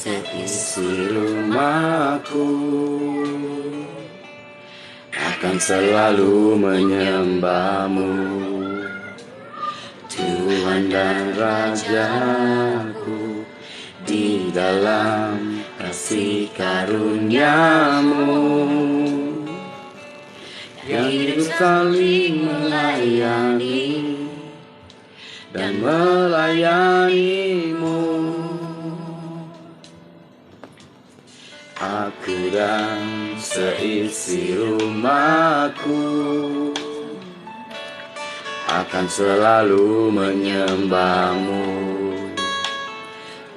seisi rumahku akan selalu menyembah-Mu, Tuhan dan Rajaku, di dalam kasih karunia-Mu yang hidup saling melayani dan melayani-Mu. Aku dan seisi rumahku akan selalu menyembah-Mu,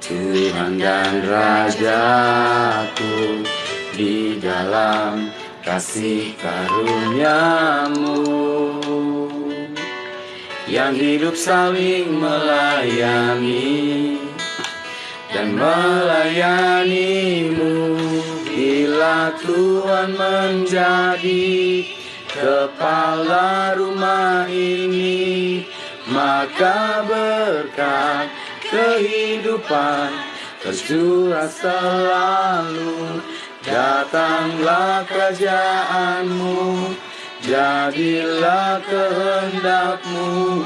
Tuhan dan Rajaku, di dalam kasih karunia-Mu yang hidup saling melayani dan melayani-Mu. Bila Tuhan menjadi kepala rumah ini, maka berkat kehidupan tercurah selalu. Datanglah kerajaan-Mu, jadilah kehendak-Mu,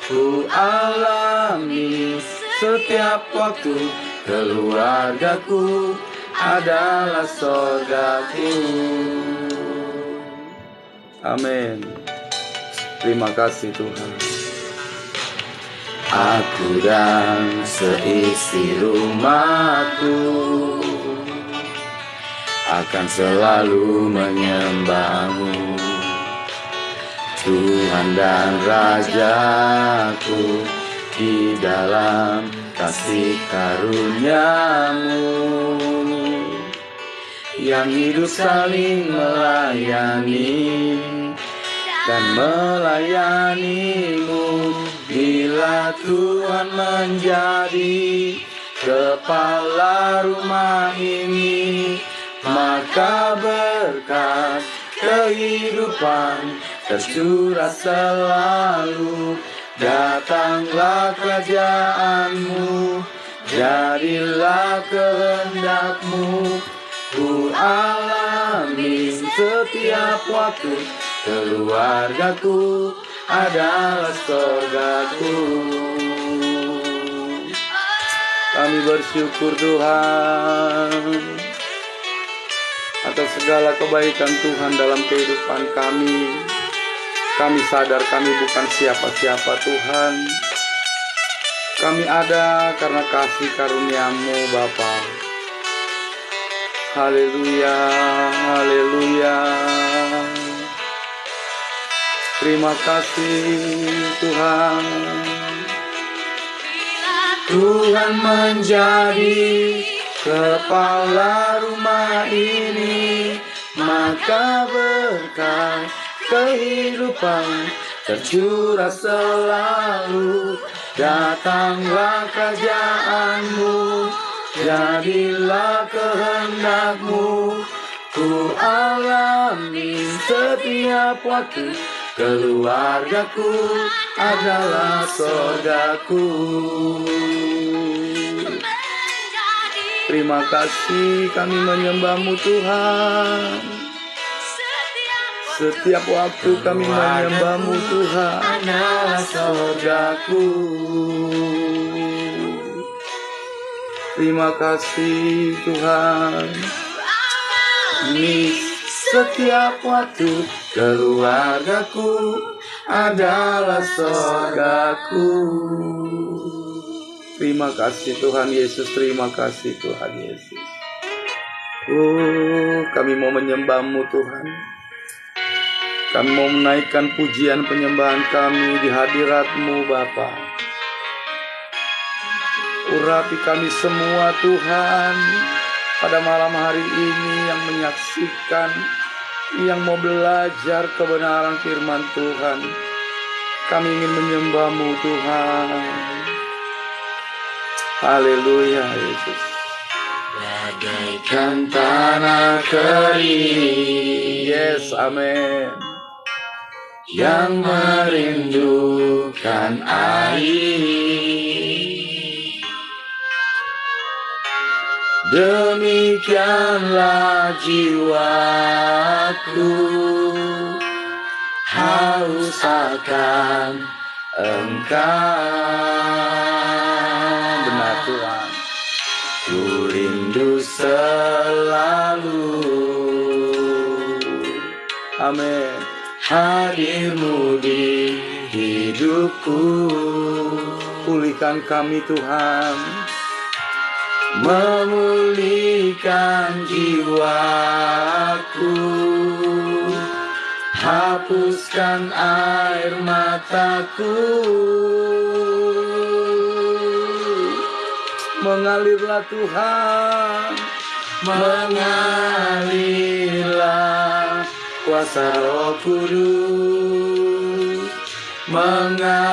ku alami setiap waktu. Keluargaku adalah surgaku. Amin. Terima kasih Tuhan. Aku dan seisi rumahku akan selalu menyembah-Mu, Tuhan dan Rajaku, di dalam kasih karunia-Mu yang hidup saling melayani dan melayani-Mu. Bila Tuhan menjadi kepala rumah ini, maka berkat kehidupan tercurah selalu. Datanglah kerajaan-Mu, jadilah kehendak-Mu, ku alami setiap waktu. Keluargaku adalah surgaku. Kami bersyukur Tuhan atas segala kebaikan Tuhan dalam kehidupan kami. Kami sadar kami bukan siapa-siapa Tuhan. Kami ada karena kasih karunia-Mu Bapa. Haleluya, haleluya. Terima kasih Tuhan. Tuhan menjadi kepala rumah ini, maka berkat kehidupan tercurah selalu. Datanglah kerajaan-Mu, jadilah kehendak-Mu, ku alami setiap waktu. Keluargaku adalah surgaku. Terima kasih kami menyembah-Mu Tuhan. Setiap waktu kami menyembah-Mu Tuhan adalah surgaku. Terima kasih Tuhan. Di setiap waktu keluargaku adalah surgaku. Terima kasih Tuhan Yesus. Terima kasih Tuhan Yesus. Kami mau menyembah-Mu Tuhan. Kami mau menaikkan pujian penyembahan kami di hadirat-Mu Bapa. Urapi kami semua Tuhan pada malam hari ini yang menyaksikan, yang mau belajar kebenaran firman Tuhan. Kami ingin menyembah-Mu Tuhan. Haleluya Yesus. Bagaikan tanah kering, yes, amin, yang merindukan air. Pulihkanlah jiwaku, haus akan Engkau. Benar Tuhan, ku rindu selalu, amin, hadir-Mu di hidupku. Pulihkan kami Tuhan, memulihkan jiwaku, hapuskan air mataku. Mengalirlah Tuhan, mengalirlah kuasa Roh Kudus, mengalirlah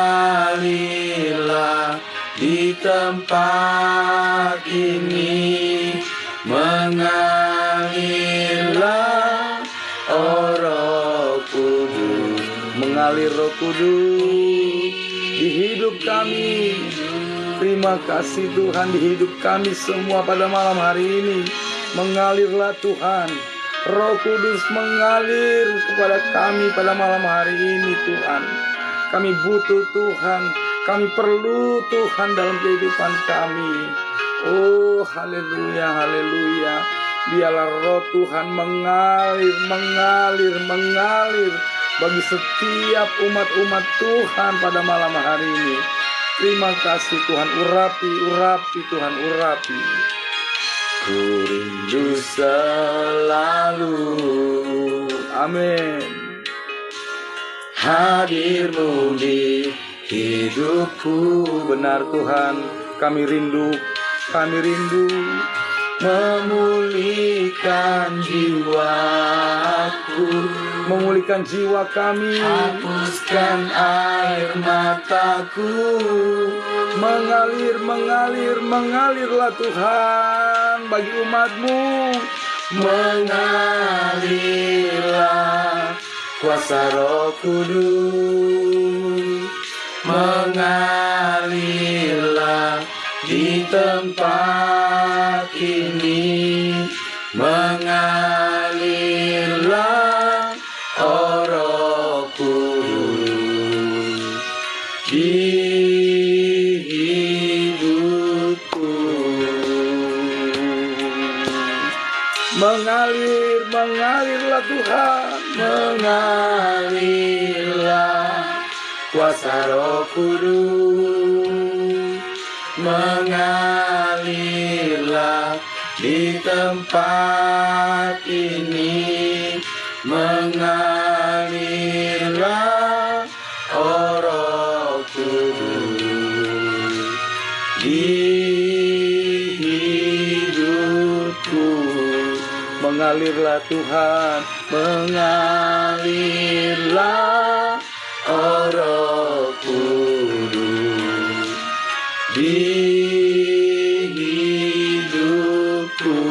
di tempat ini, mengalirlah oh Roh Kudus, mengalir Roh Kudus di hidup kami. Terima kasih Tuhan, di hidup kami semua pada malam hari ini. Mengalirlah Tuhan, Roh Kudus mengalir kepada kami pada malam hari ini Tuhan. Kami butuh Tuhan, kami perlu Tuhan dalam kehidupan kami. Oh haleluya, haleluya. Biarlah Roh Tuhan mengalir, mengalir, mengalir bagi setiap umat-umat Tuhan pada malam hari ini. Terima kasih Tuhan, urapi, urapi Tuhan, urapi. Ku rindu selalu, amin, hadir-Mu di hidupku. Benar Tuhan, kami rindu memulihkan jiwaku, memulihkan jiwa kami, hapuskan air mataku. Mengalir, mengalir, mengalirlah Tuhan bagi umat-Mu. Mengalirlah kuasa Roh Kudus, mengalirlah di tempat ini, mengalirlah oh Roh Kudus di hidupku. Mengalir, mengalirlah Tuhan, mengalirlah kuasa Roh Kudus, mengalirlah di tempat ini, mengalirlah oh Roh Kudus di hidupku. Mengalirlah Tuhan, mengalirlah oh Roh Kudus di hidupku,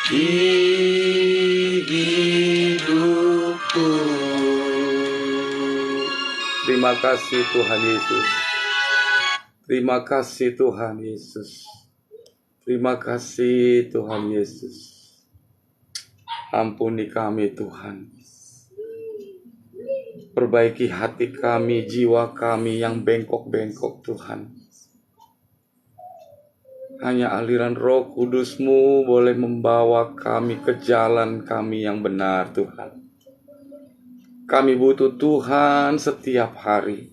di hidupku. Terima kasih Tuhan Yesus. Terima kasih Tuhan Yesus. Terima kasih Tuhan Yesus. Ampuni kami Tuhan. Perbaiki hati kami, jiwa kami yang bengkok-bengkok Tuhan. Hanya aliran Roh Kudus-Mu boleh membawa kami ke jalan kami yang benar Tuhan. Kami butuh Tuhan setiap hari.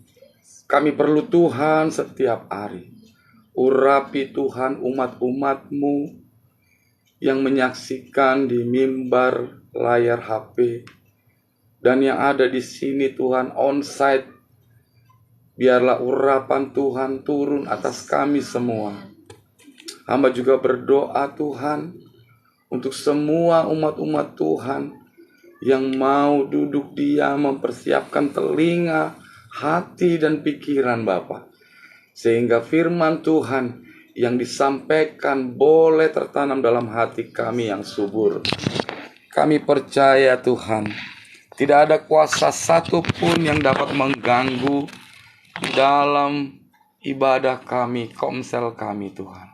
Kami perlu Tuhan setiap hari. Urapi Tuhan umat-umat-Mu yang menyaksikan di mimbar layar HP dan yang ada di sini Tuhan onsite. Biarlah urapan Tuhan turun atas kami semua. Hamba juga berdoa Tuhan untuk semua umat-umat Tuhan yang mau duduk diam mempersiapkan telinga, hati dan pikiran Bapa, sehingga firman Tuhan yang disampaikan boleh tertanam dalam hati kami yang subur. Kami percaya Tuhan, tidak ada kuasa satupun yang dapat mengganggu dalam ibadah kami, komsel kami Tuhan.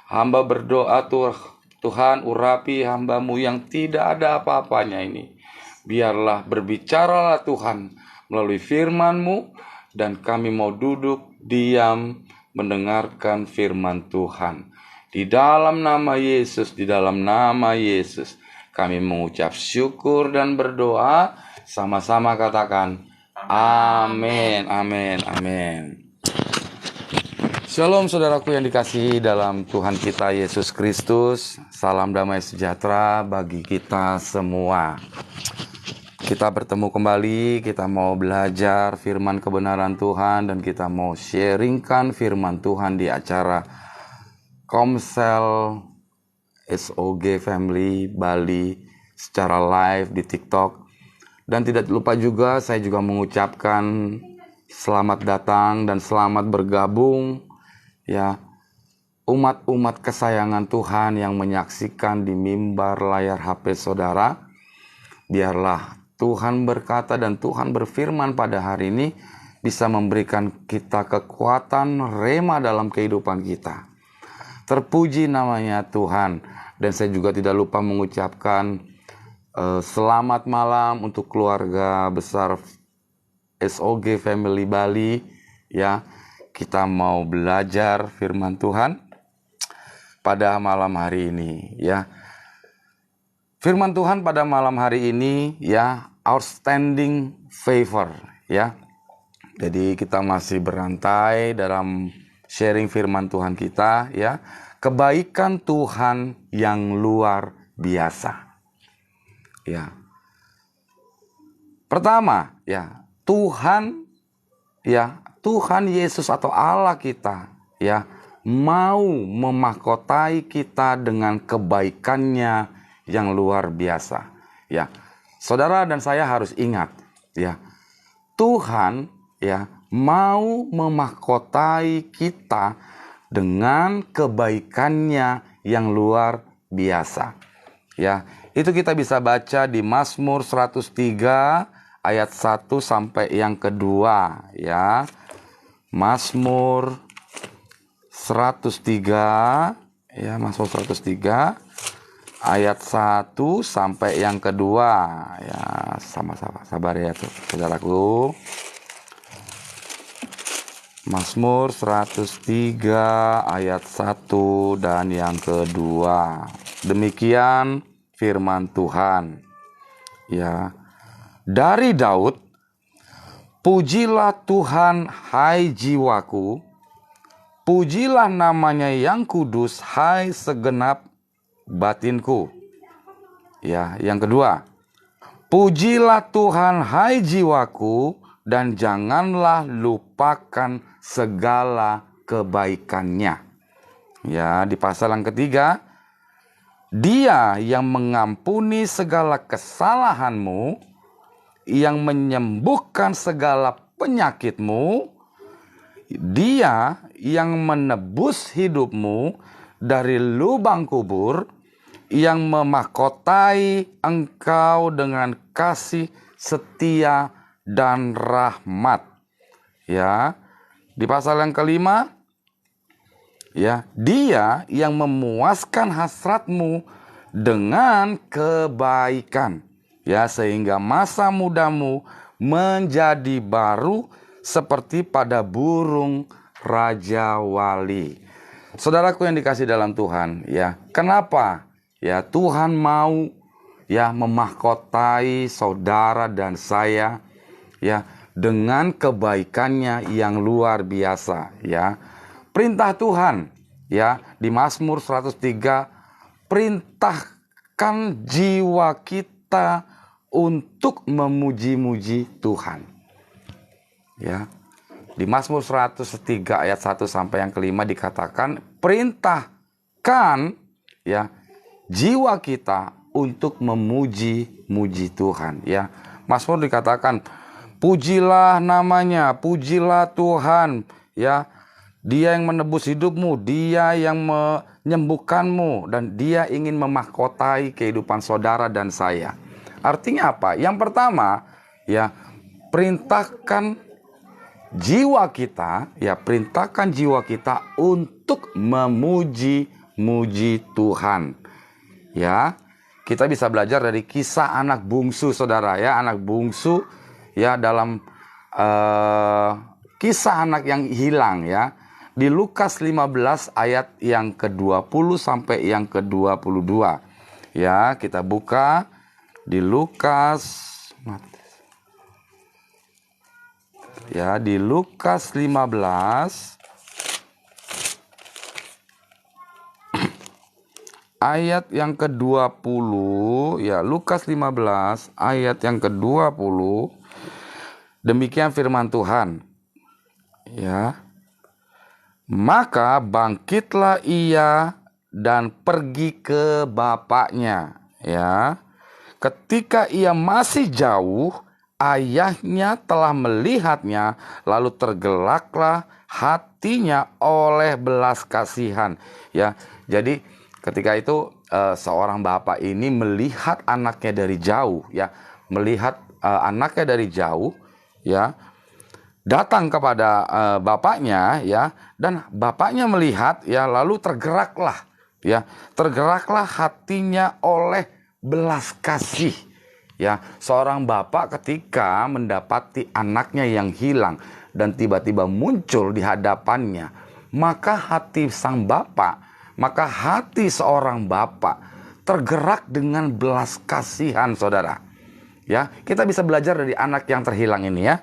Hamba berdoa Tuhan, urapi hamba-Mu yang tidak ada apa-apanya ini. Biarlah berbicaralah Tuhan melalui firman-Mu, dan kami mau duduk diam mendengarkan firman Tuhan. Di dalam nama Yesus, kami mengucap syukur dan berdoa. Sama-sama katakan amin, amin, amin. Shalom saudaraku yang dikasihi dalam Tuhan kita Yesus Kristus. Salam damai sejahtera bagi kita semua. Kita bertemu kembali, kita mau belajar firman kebenaran Tuhan, dan kita mau sharingkan firman Tuhan di acara Komsel SOG Family Bali secara live di TikTok. Dan tidak lupa juga, saya juga mengucapkan selamat datang dan selamat bergabung ya, umat-umat kesayangan Tuhan yang menyaksikan di mimbar layar HP saudara. Biarlah Tuhan berkata dan Tuhan berfirman pada hari ini bisa memberikan kita kekuatan rema dalam kehidupan kita. Terpuji namanya Tuhan. Dan saya juga tidak lupa mengucapkan selamat malam untuk keluarga besar SOG Family Bali ya. Kita mau belajar firman Tuhan pada malam hari ini ya. Firman Tuhan pada malam hari ini ya, outstanding favor ya. Jadi kita masih berantai dalam sharing firman Tuhan kita ya. Kebaikan Tuhan yang luar biasa. Ya. Pertama, ya, Tuhan Yesus atau Allah kita ya mau memahkotai kita dengan kebaikannya yang luar biasa. Ya. Saudara dan saya harus ingat ya. Tuhan ya mau memahkotai kita dengan kebaikannya yang luar biasa. Ya, itu kita bisa baca di Mazmur 103 ayat 1 sampai yang kedua ya. Mazmur 103 ya, Mazmur 103 ayat 1 sampai yang kedua ya. Sama-sama sabar ya tuh saudaraku. Mazmur 103 ayat 1 dan yang kedua. Demikian firman Tuhan. Ya. Dari Daud, pujilah Tuhan hai jiwaku, pujilah namanya yang kudus hai segenap batinku. Ya, yang kedua. Pujilah Tuhan hai jiwaku, dan janganlah lupakan segala kebaikannya. Ya, di pasal yang ketiga, Dia yang mengampuni segala kesalahanmu, yang menyembuhkan segala penyakitmu, Dia yang menebus hidupmu dari lubang kubur, yang memahkotai engkau dengan kasih setia dan rahmat. Ya, di pasal yang kelima, ya, Dia yang memuaskan hasratmu dengan kebaikan, ya, sehingga masa mudamu menjadi baru seperti pada burung raja wali. Saudaraku yang dikasih dalam Tuhan, ya, kenapa ya Tuhan mau ya memahkotai saudara dan saya ya dengan kebaikannya yang luar biasa ya. Perintah Tuhan ya di Mazmur 103, perintahkan jiwa kita untuk memuji-muji Tuhan. Ya. Di Mazmur 103 ayat 1 sampai yang kelima dikatakan, perintahkan ya jiwa kita untuk memuji-muji Tuhan ya. Mazmur dikatakan, pujilah namanya, pujilah Tuhan ya. Dia yang menebus hidupmu, Dia yang menyembuhkanmu, dan Dia ingin memahkotai kehidupan saudara dan saya. Artinya apa? Yang pertama, ya, perintahkan jiwa kita, ya, perintahkan jiwa kita untuk memuji muji Tuhan. Ya, kita bisa belajar dari kisah anak bungsu, saudara ya, anak bungsu ya, dalam kisah anak yang hilang ya. Di Lukas 15 ayat yang ke-20 sampai yang ke-22. Ya, kita buka di Lukas. Ya, di Lukas 15 ayat yang ke-20, ya, Lukas 15 ayat yang ke-20. Demikian firman Tuhan. Ya. Maka bangkitlah ia dan pergi ke bapaknya, ya. Ketika ia masih jauh, ayahnya telah melihatnya, lalu tergelaklah hatinya oleh belas kasihan. Ya, jadi ketika itu seorang bapak ini melihat anaknya dari jauh, ya, melihat anaknya dari jauh, ya, datang kepada bapaknya, ya, dan bapaknya melihat, ya, lalu tergeraklah hatinya oleh belas kasih. Ya, seorang bapak ketika mendapati anaknya yang hilang dan tiba-tiba muncul di hadapannya, maka hati seorang bapak tergerak dengan belas kasihan, saudara. Ya, kita bisa belajar dari anak yang terhilang ini, ya.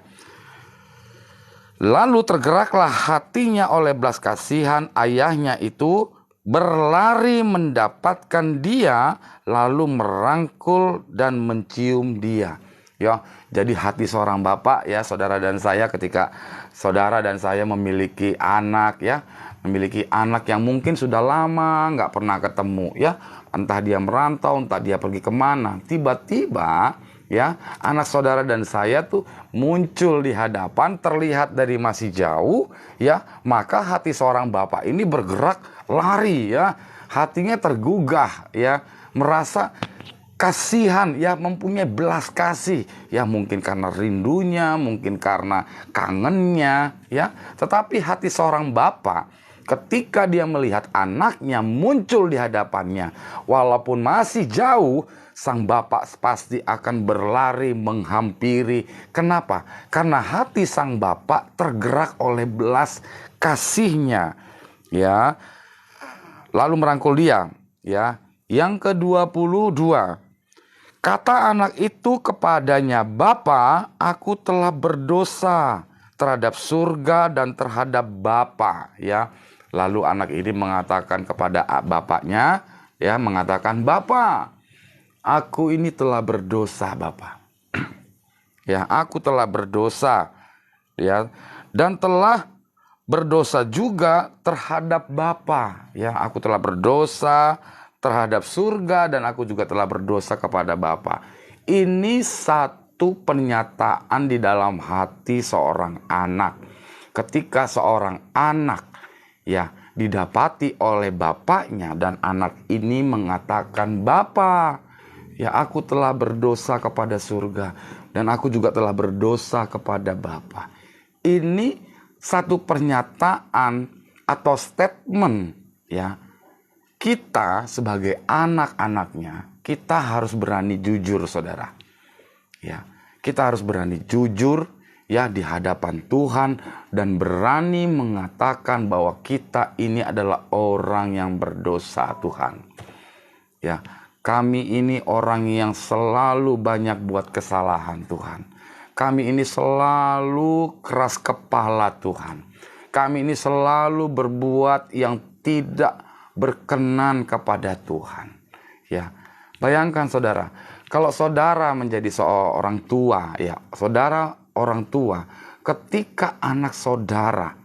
Lalu tergeraklah hatinya oleh belas kasihan, ayahnya itu berlari mendapatkan dia, lalu merangkul dan mencium dia. Ya, jadi hati seorang bapak, ya, saudara dan saya, ketika saudara dan saya memiliki anak, ya, memiliki anak yang mungkin sudah lama nggak pernah ketemu, ya, entah dia merantau, entah dia pergi kemana, tiba-tiba, ya, anak saudara dan saya tuh muncul di hadapan, terlihat dari masih jauh, ya, maka hati seorang bapak ini bergerak lari, ya, hatinya tergugah, ya, merasa kasihan, ya, mempunyai belas kasih, ya, mungkin karena rindunya, mungkin karena kangennya, ya, tetapi hati seorang bapak ketika dia melihat anaknya muncul di hadapannya, walaupun masih jauh, sang bapak pasti akan berlari menghampiri. Kenapa? Karena hati sang bapak tergerak oleh belas kasihnya, ya. Lalu merangkul dia, ya. Yang ke-22, kata anak itu kepadanya, "Bapa, aku telah berdosa terhadap surga dan terhadap Bapa." Ya. Lalu anak ini mengatakan kepada bapaknya, ya, mengatakan, "Bapa, aku ini telah berdosa, Bapa." Ya, aku telah berdosa, ya, dan telah berdosa juga terhadap Bapa. Ya, aku telah berdosa terhadap surga dan aku juga telah berdosa kepada Bapa. Ini satu pernyataan di dalam hati seorang anak. Ketika seorang anak, ya, didapati oleh bapaknya dan anak ini mengatakan, "Bapa, ya, aku telah berdosa kepada surga dan aku juga telah berdosa kepada Bapa." Ini satu pernyataan atau statement, ya. Kita sebagai anak-anaknya, kita harus berani jujur, saudara. Ya, kita harus berani jujur, ya, di hadapan Tuhan dan berani mengatakan bahwa kita ini adalah orang yang berdosa, Tuhan. Ya, kami ini orang yang selalu banyak buat kesalahan, Tuhan. Kami ini selalu keras kepala, Tuhan. Kami ini selalu berbuat yang tidak berkenan kepada Tuhan. Ya, bayangkan, saudara, kalau saudara menjadi seorang tua, ya, saudara orang tua, ketika anak saudara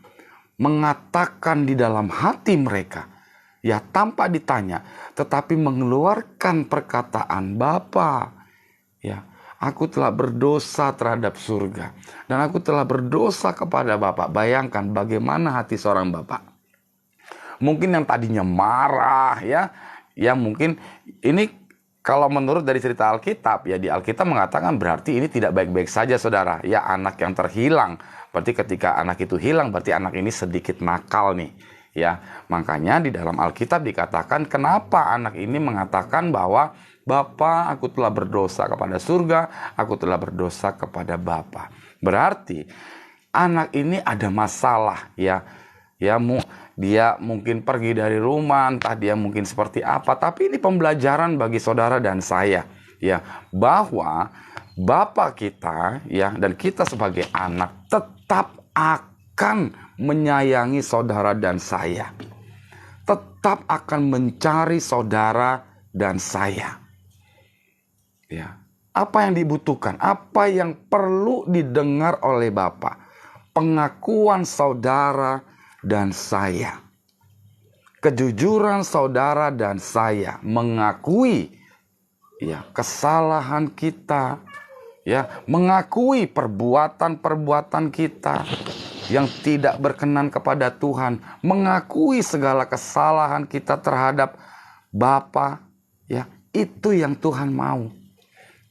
mengatakan di dalam hati mereka, ya, tanpa ditanya, tetapi mengeluarkan perkataan, "Bapa, ya, aku telah berdosa terhadap surga dan aku telah berdosa kepada Bapa." Bayangkan bagaimana hati seorang bapak. Mungkin yang tadinya marah, ya mungkin ini kalau menurut dari cerita Alkitab, ya, di Alkitab mengatakan berarti ini tidak baik-baik saja, saudara. Ya, anak yang terhilang. Berarti ketika anak itu hilang, berarti anak ini sedikit nakal nih. Ya, makanya di dalam Alkitab dikatakan kenapa anak ini mengatakan bahwa Bapa, aku telah berdosa kepada surga, aku telah berdosa kepada Bapa. Berarti anak ini ada masalah ya. Ya, dia mungkin pergi dari rumah, entah dia mungkin seperti apa, tapi ini pembelajaran bagi saudara dan saya ya, bahwa Bapa kita ya dan kita sebagai anak tetap akan menyayangi saudara dan saya. Tetap akan mencari saudara dan saya. Ya. Apa yang dibutuhkan? Apa yang perlu didengar oleh Bapa? Pengakuan saudara dan saya. Kejujuran saudara dan saya mengakui ya kesalahan kita, ya, mengakui perbuatan-perbuatan kita yang tidak berkenan kepada Tuhan, mengakui segala kesalahan kita terhadap Bapa, ya, itu yang Tuhan mau.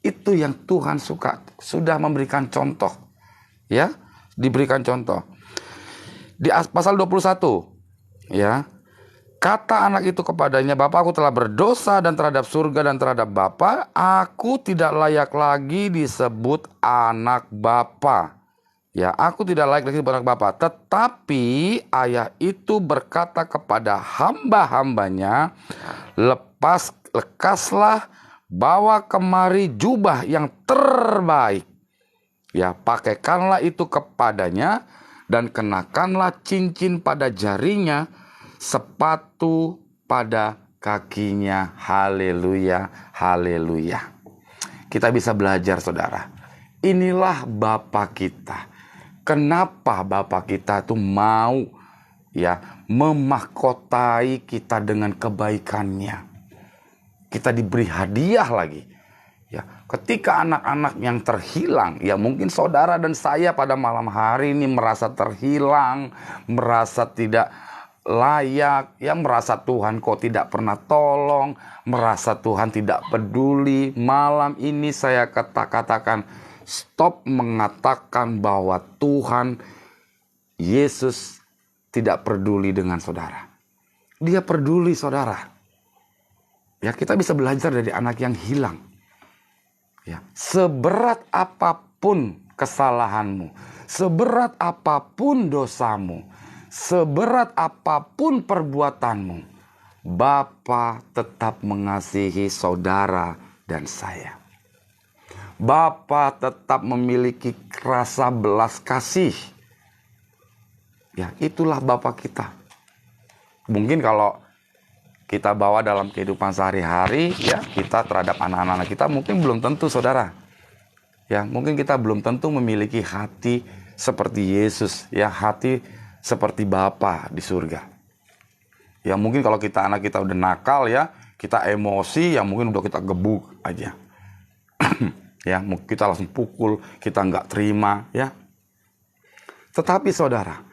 Itu yang Tuhan suka. Sudah memberikan contoh, ya, diberikan contoh. Di pasal 21, ya, kata anak itu kepadanya, Bapa, aku telah berdosa dan terhadap surga dan terhadap Bapa, aku tidak layak lagi disebut anak Bapa. Ya, aku tidak layak lagi disebut anak Bapa. Tetapi ayah itu berkata kepada hamba-hambanya, lekaslah, bawa kemari jubah yang terbaik. Ya, pakaikanlah itu kepadanya dan kenakanlah cincin pada jarinya, sepatu pada kakinya. Haleluya, haleluya. Kita bisa belajar, saudara. Inilah Bapa kita. Kenapa Bapa kita itu mau ya memahkotai kita dengan kebaikannya. Kita diberi hadiah lagi. Ya, ketika anak-anak yang terhilang, ya mungkin saudara dan saya pada malam hari ini merasa terhilang, merasa tidak layak, ya merasa Tuhan kok tidak pernah tolong, merasa Tuhan tidak peduli. Malam ini saya katakan, stop mengatakan bahwa Tuhan Yesus tidak peduli dengan saudara. Dia peduli, saudara. Ya, kita bisa belajar dari anak yang hilang. Ya, seberat apapun kesalahanmu, seberat apapun dosamu, seberat apapun perbuatanmu, Bapa tetap mengasihi saudara dan saya. Bapa tetap memiliki rasa belas kasih. Ya, itulah Bapa kita. Mungkin kalau kita bawa dalam kehidupan sehari-hari, ya, kita terhadap anak-anak kita mungkin belum tentu, saudara. Ya, mungkin kita belum tentu memiliki hati seperti Yesus, ya, hati seperti Bapa di surga. Ya, mungkin kalau anak kita udah nakal, ya, kita emosi, ya mungkin udah kita gebuk aja. Ya, kita langsung pukul, kita nggak terima, ya. Tetapi saudara,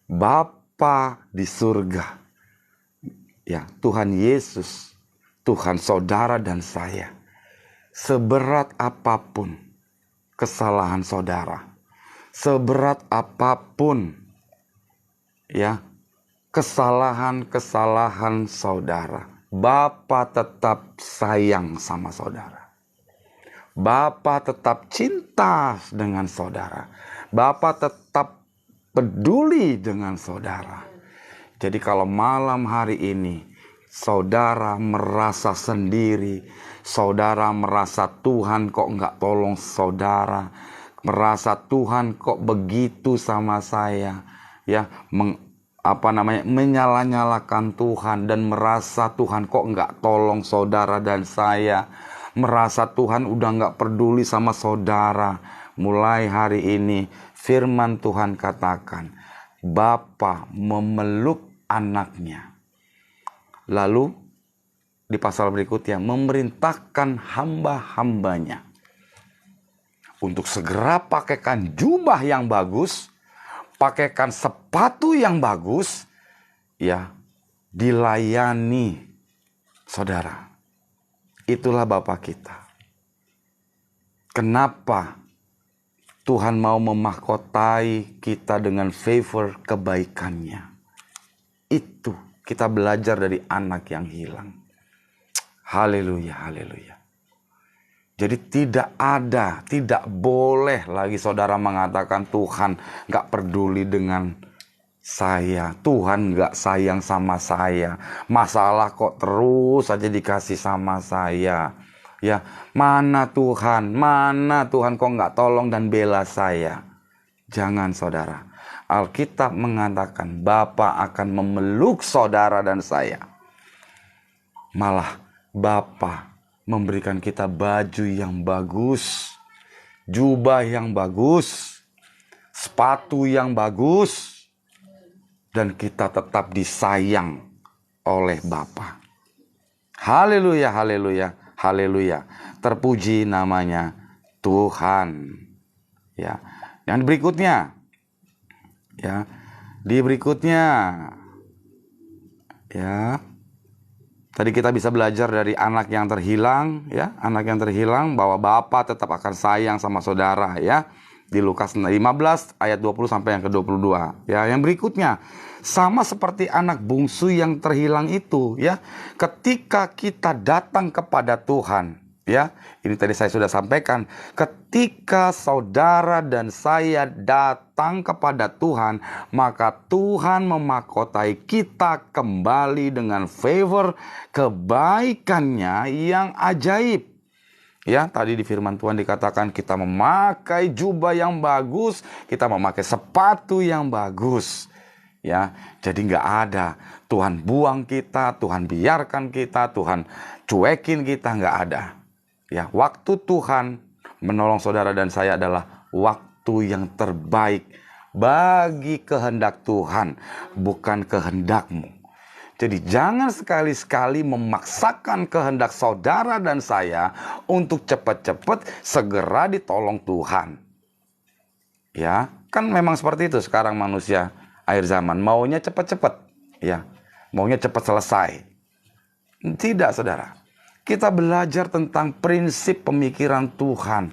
Bapa di surga, ya, Tuhan Yesus, Tuhan saudara dan saya, seberat apapun kesalahan saudara, seberat apapun ya kesalahan-kesalahan saudara, Bapa tetap sayang sama saudara. Bapa tetap cinta dengan saudara. Bapa tetap peduli dengan saudara. Jadi kalau malam hari ini saudara merasa sendiri, saudara merasa Tuhan kok nggak tolong saudara, merasa Tuhan kok begitu sama saya, ya, menyala-nyalakan Tuhan dan merasa Tuhan kok nggak tolong saudara dan saya, merasa Tuhan udah nggak peduli sama saudara. Mulai hari ini firman Tuhan katakan, Bapa memeluk anaknya. Lalu di pasal berikutnya memerintahkan hamba-hambanya untuk segera pakaikan jubah yang bagus, pakaikan sepatu yang bagus, ya, dilayani saudara. Itulah Bapa kita. Kenapa Tuhan mau memahkotai kita dengan favor kebaikannya? itu kita belajar dari anak yang hilang. Haleluya, haleluya. Jadi tidak boleh lagi saudara mengatakan Tuhan gak peduli dengan saya. Tuhan gak sayang sama saya. Masalah kok terus saja dikasih sama saya. Ya, mana Tuhan kok gak tolong dan bela saya. Jangan saudara. Alkitab mengatakan Bapa akan memeluk saudara dan saya. Malah Bapa memberikan kita baju yang bagus, jubah yang bagus, sepatu yang bagus, dan kita tetap disayang oleh Bapa. Haleluya, haleluya, haleluya. Terpuji namanya Tuhan. Ya. Yang berikutnya, ya, di berikutnya, ya. Tadi kita bisa belajar dari anak yang terhilang, ya, anak yang terhilang bahwa Bapa tetap akan sayang sama saudara, ya. Di Lukas 15 ayat 20 sampai yang ke-22. Ya, yang berikutnya sama seperti anak bungsu yang terhilang itu, ya. Ketika kita datang kepada Tuhan, ya. Ini tadi saya sudah sampaikan, ketika saudara dan saya datang kepada Tuhan, maka Tuhan memahkotai kita kembali dengan favor kebaikannya yang ajaib. Ya, tadi di firman Tuhan dikatakan kita memakai jubah yang bagus, kita memakai sepatu yang bagus. Ya, jadi nggak ada Tuhan buang kita, Tuhan biarkan kita, Tuhan cuekin kita, nggak ada. Ya, waktu Tuhan menolong saudara dan saya adalah waktu yang terbaik bagi kehendak Tuhan, bukan kehendakmu. Jadi jangan sekali-sekali memaksakan kehendak saudara dan saya untuk cepat-cepat segera ditolong Tuhan. Ya, kan memang seperti itu sekarang manusia akhir zaman, maunya cepat-cepat, ya, maunya cepat selesai. Tidak, saudara. Kita belajar tentang prinsip pemikiran Tuhan.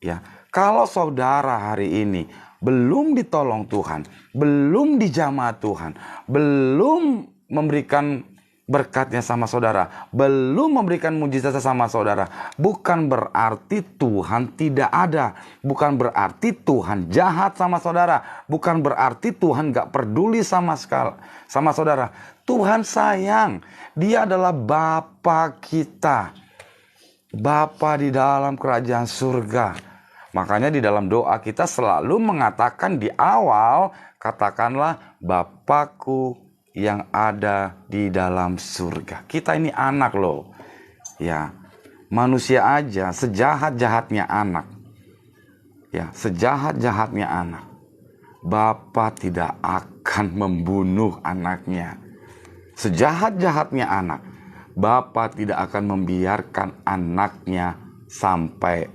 Ya, kalau saudara hari ini belum ditolong Tuhan, belum dijamah Tuhan, belum memberikan berkatnya sama saudara, belum memberikan mujizat sama saudara, bukan berarti Tuhan tidak ada, bukan berarti Tuhan jahat sama saudara, bukan berarti Tuhan gak peduli sama saudara. Tuhan sayang, Dia adalah Bapa kita, Bapa di dalam kerajaan surga. Makanya di dalam doa kita selalu mengatakan di awal, katakanlah Bapakku yang ada di dalam surga. Kita ini anak loh. Ya, manusia aja sejahat-jahatnya anak. Ya, sejahat-jahatnya anak. Bapa tidak akan membunuh anaknya. Sejahat-jahatnya anak. Bapa tidak akan membiarkan anaknya sampai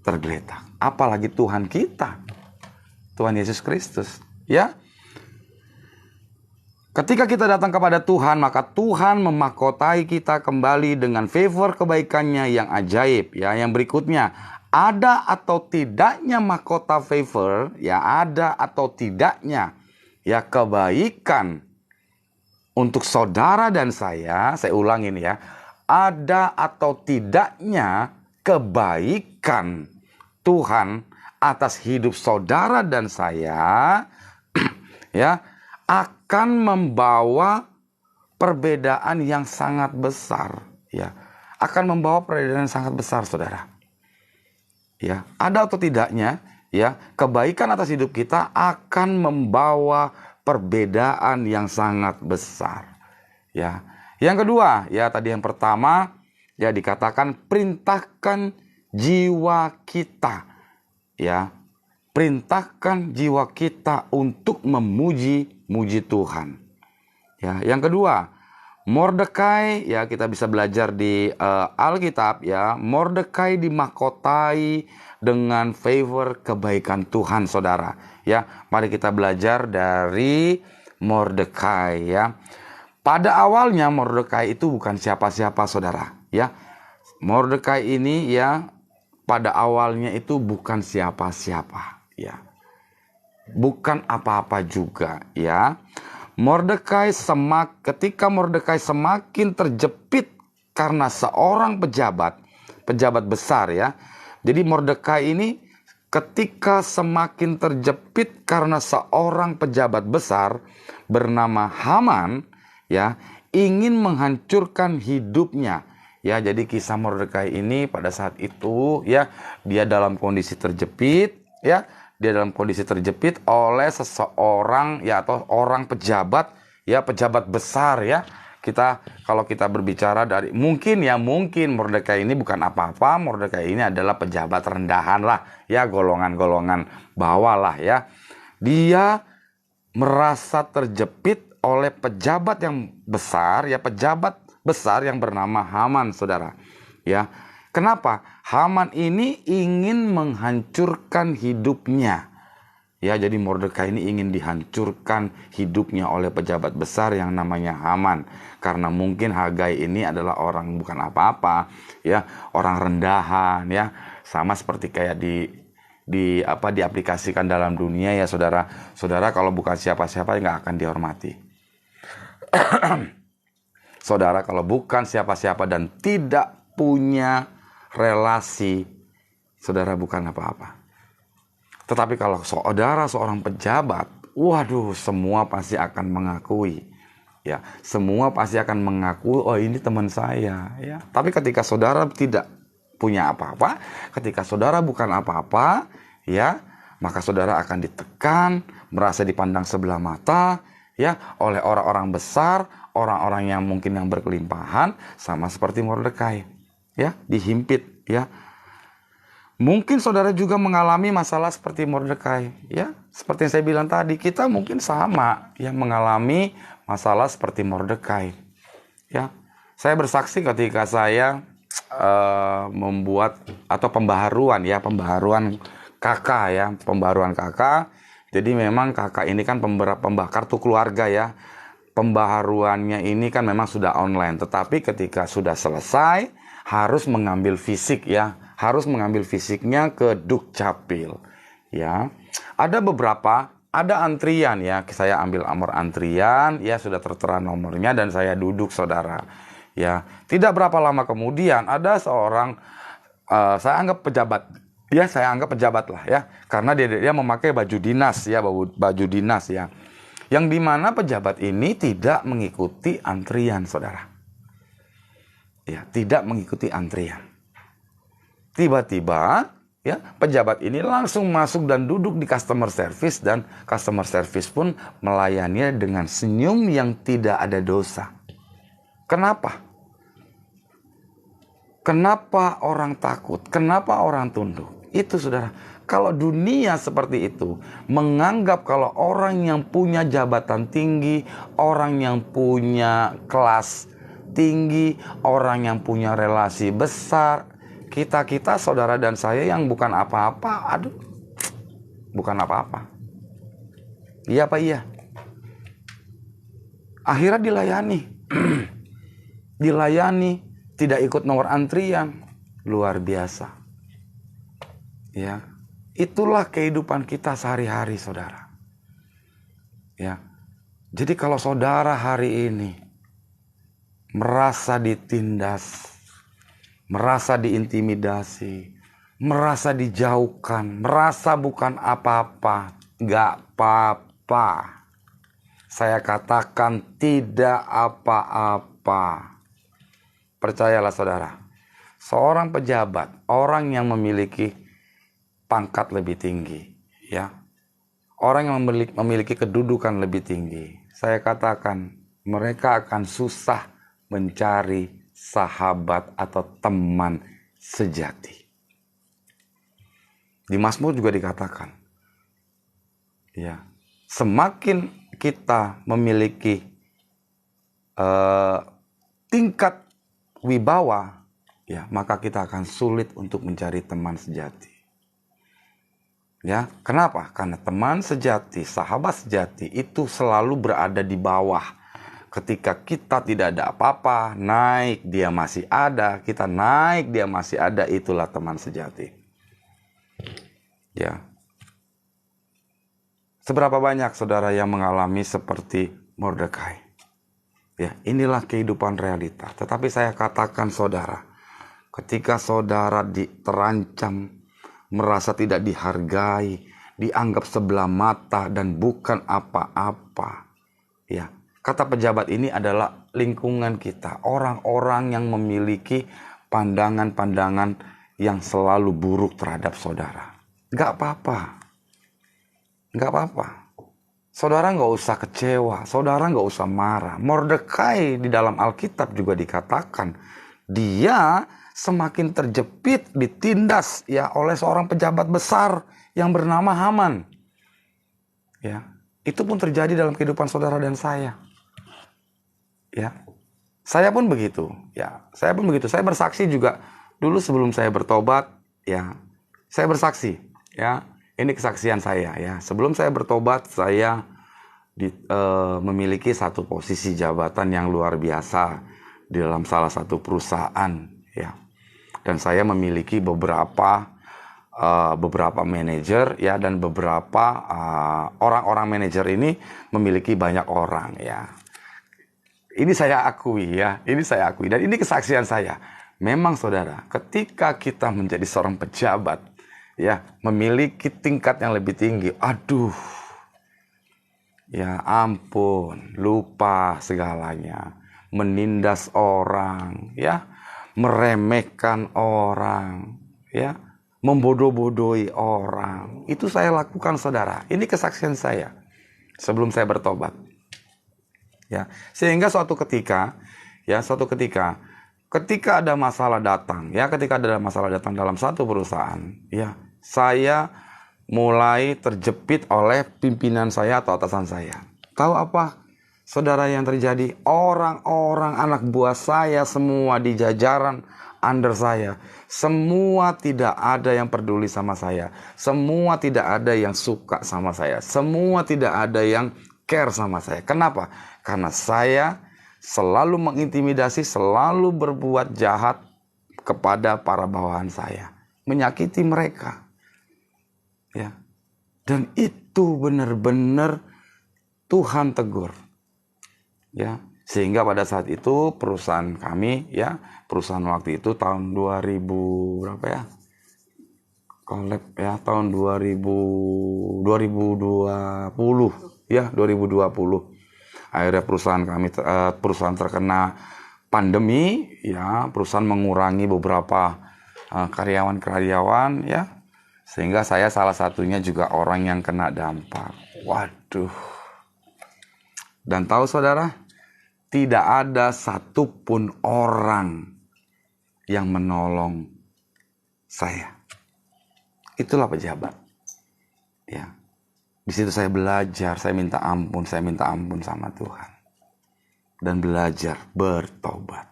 tergeletak. Apalagi Tuhan kita. Tuhan Yesus Kristus. Ya. Ketika kita datang kepada Tuhan, maka Tuhan memahkotai kita kembali dengan favor kebaikannya yang ajaib. Ya, yang berikutnya, ada atau tidaknya mahkota favor, ya ada atau tidaknya ya kebaikan untuk saudara dan saya ulangi nih ya, ada atau tidaknya kebaikan Tuhan atas hidup saudara dan saya, ya, akan membawa perbedaan yang sangat besar, ya. Akan membawa perbedaan yang sangat besar, saudara. Ya, ada atau tidaknya, ya, kebaikan atas hidup kita akan membawa perbedaan yang sangat besar. Ya. Yang kedua, ya tadi yang pertama, ya dikatakan perintahkan jiwa kita. Ya. Perintahkan jiwa kita untuk memuji Tuhan. Ya, yang kedua, Mordekai, ya kita bisa belajar di Alkitab ya, Mordekai dimahkotai dengan favor kebaikan Tuhan, saudara. Ya, mari kita belajar dari Mordekai ya. Pada awalnya Mordekai itu bukan siapa-siapa, saudara. Ya, Mordekai ini ya pada awalnya itu bukan siapa-siapa. Ya, bukan apa-apa juga ya. ketika Mordekai semakin terjepit karena seorang pejabat besar ya. Jadi Mordekai ini ketika semakin terjepit karena seorang pejabat besar bernama Haman ya, ingin menghancurkan hidupnya. Ya, jadi kisah Mordekai ini pada saat itu ya, dia dalam kondisi terjepit ya. Dia dalam kondisi terjepit oleh seseorang ya, atau orang pejabat ya, pejabat besar ya. Kalau kita berbicara dari mungkin Mordekai ini bukan apa-apa. Mordekai ini adalah pejabat rendahan lah ya, golongan-golongan bawah lah ya. Dia merasa terjepit oleh pejabat yang besar ya, pejabat besar yang bernama Haman, saudara ya. Kenapa? Haman ini ingin menghancurkan hidupnya ya. Jadi Mordekai ini ingin dihancurkan hidupnya oleh pejabat besar yang namanya Haman, karena mungkin Hagai ini adalah orang bukan apa-apa ya, orang rendahan ya, sama seperti kayak diaplikasikan dalam dunia ya, saudara. Saudara kalau bukan siapa-siapa nggak akan dihormati. Saudara kalau bukan siapa-siapa dan tidak punya relasi, saudara bukan apa-apa. Tetapi kalau saudara seorang pejabat, waduh, semua pasti akan mengakui ya. Semua pasti akan mengakui, oh ini teman saya ya. Tapi ketika saudara tidak punya apa-apa, ketika saudara bukan apa-apa ya, maka saudara akan ditekan, merasa dipandang sebelah mata ya oleh orang-orang besar, orang-orang yang mungkin yang berkelimpahan, sama seperti Mordekai ya, dihimpit ya. Mungkin saudara juga mengalami masalah seperti Mordekai ya. Seperti yang saya bilang tadi, kita mungkin sama ya, mengalami masalah seperti Mordekai ya. Saya bersaksi ketika saya membuat atau pembaharuan KK ya, pembaharuan KK. Jadi memang KK ini kan kartu keluarga ya. Pembaharuannya ini kan memang sudah online, tetapi ketika sudah selesai harus mengambil fisik ya, harus mengambil fisiknya ke Dukcapil ya. Ada antrian ya, saya ambil nomor antrian ya, sudah tertera nomornya dan saya duduk, saudara ya. Tidak berapa lama kemudian ada seorang saya anggap pejabat lah ya, karena dia memakai baju dinas ya, baju dinas ya, yang dimana pejabat ini tidak mengikuti antrian, saudara ya, tidak mengikuti antrian. Tiba-tiba ya, pejabat ini langsung masuk dan duduk di customer service, dan customer service pun melayaninya dengan senyum yang tidak ada dosa. Kenapa? Kenapa orang takut? Kenapa orang tunduk? Itu, saudara, kalau dunia seperti itu menganggap kalau orang yang punya jabatan tinggi, orang yang punya kelas tinggi, orang yang punya relasi besar, kita saudara dan saya yang bukan apa-apa, aduh, bukan apa-apa. Iya apa iya? Akhirnya dilayani. Dilayani, tidak ikut nomor antrian. Luar biasa. Ya, itulah kehidupan kita sehari-hari, saudara. Ya. Jadi kalau saudara hari ini merasa ditindas, merasa diintimidasi, merasa dijauhkan, merasa bukan apa-apa, gak apa-apa. Saya katakan tidak apa-apa. Percayalah, saudara, seorang pejabat, orang yang memiliki pangkat lebih tinggi, ya, orang yang memiliki kedudukan lebih tinggi, saya katakan mereka akan susah mencari sahabat atau teman sejati. Di Mazmur juga dikatakan, ya, semakin kita memiliki tingkat wibawa, ya, maka kita akan sulit untuk mencari teman sejati. Ya, kenapa? Karena teman sejati, sahabat sejati itu selalu berada di bawah. Ketika kita tidak ada apa-apa, naik dia masih ada, kita naik dia masih ada, itulah teman sejati. Ya. Seberapa banyak saudara yang mengalami seperti Mordekai. Ya, inilah kehidupan realita. Tetapi saya katakan saudara, ketika saudara terancam, merasa tidak dihargai, dianggap sebelah mata dan bukan apa-apa. Ya, kata pejabat ini adalah lingkungan kita, orang-orang yang memiliki pandangan-pandangan yang selalu buruk terhadap saudara. Gak apa-apa. Gak apa-apa. Saudara gak usah kecewa, saudara gak usah marah. Mordekai di dalam Alkitab juga dikatakan, dia semakin terjepit, ditindas ya oleh seorang pejabat besar yang bernama Haman. Ya, itu pun terjadi dalam kehidupan saudara dan saya. Ya, saya pun begitu. Ya, saya pun begitu. Saya bersaksi juga dulu sebelum saya bertobat. Ya, saya bersaksi. Ya, ini kesaksian saya. Ya, sebelum saya bertobat, saya memiliki satu posisi jabatan yang luar biasa di dalam salah satu perusahaan. Ya, dan saya memiliki beberapa manajer ya, dan beberapa orang-orang manajer ini memiliki banyak orang ya. Ini saya akui ya, ini saya akui dan ini kesaksian saya. Memang saudara, ketika kita menjadi seorang pejabat ya, memiliki tingkat yang lebih tinggi, aduh, ya ampun, lupa segalanya, menindas orang ya, meremehkan orang ya, membodoh-bodohi orang. Itu saya lakukan saudara. Ini kesaksian saya sebelum saya bertobat. Ya, sehingga suatu ketika ketika ada masalah datang, ya, ketika ada masalah datang dalam satu perusahaan, ya, saya mulai terjepit oleh pimpinan saya atau atasan saya. Tahu apa, saudara, yang terjadi? Orang-orang anak buah saya semua di jajaran under saya, semua tidak ada yang peduli sama saya, semua tidak ada yang suka sama saya, semua tidak ada yang care sama saya. Kenapa? Karena saya selalu mengintimidasi, selalu berbuat jahat kepada para bawahan saya, menyakiti mereka. Ya. Dan itu benar-benar Tuhan tegur. Ya, sehingga pada saat itu perusahaan kami ya, perusahaan waktu itu tahun 2000 berapa ya? Collab ya, tahun 2020 ya, 2020. Akhirnya perusahaan terkena pandemi ya, perusahaan mengurangi beberapa karyawan ya, sehingga saya salah satunya juga orang yang kena dampak. Waduh. Dan tahu saudara, tidak ada satupun orang yang menolong saya. Itulah pejabat. Ya. Di situ saya belajar, saya minta ampun sama Tuhan. Dan belajar bertobat.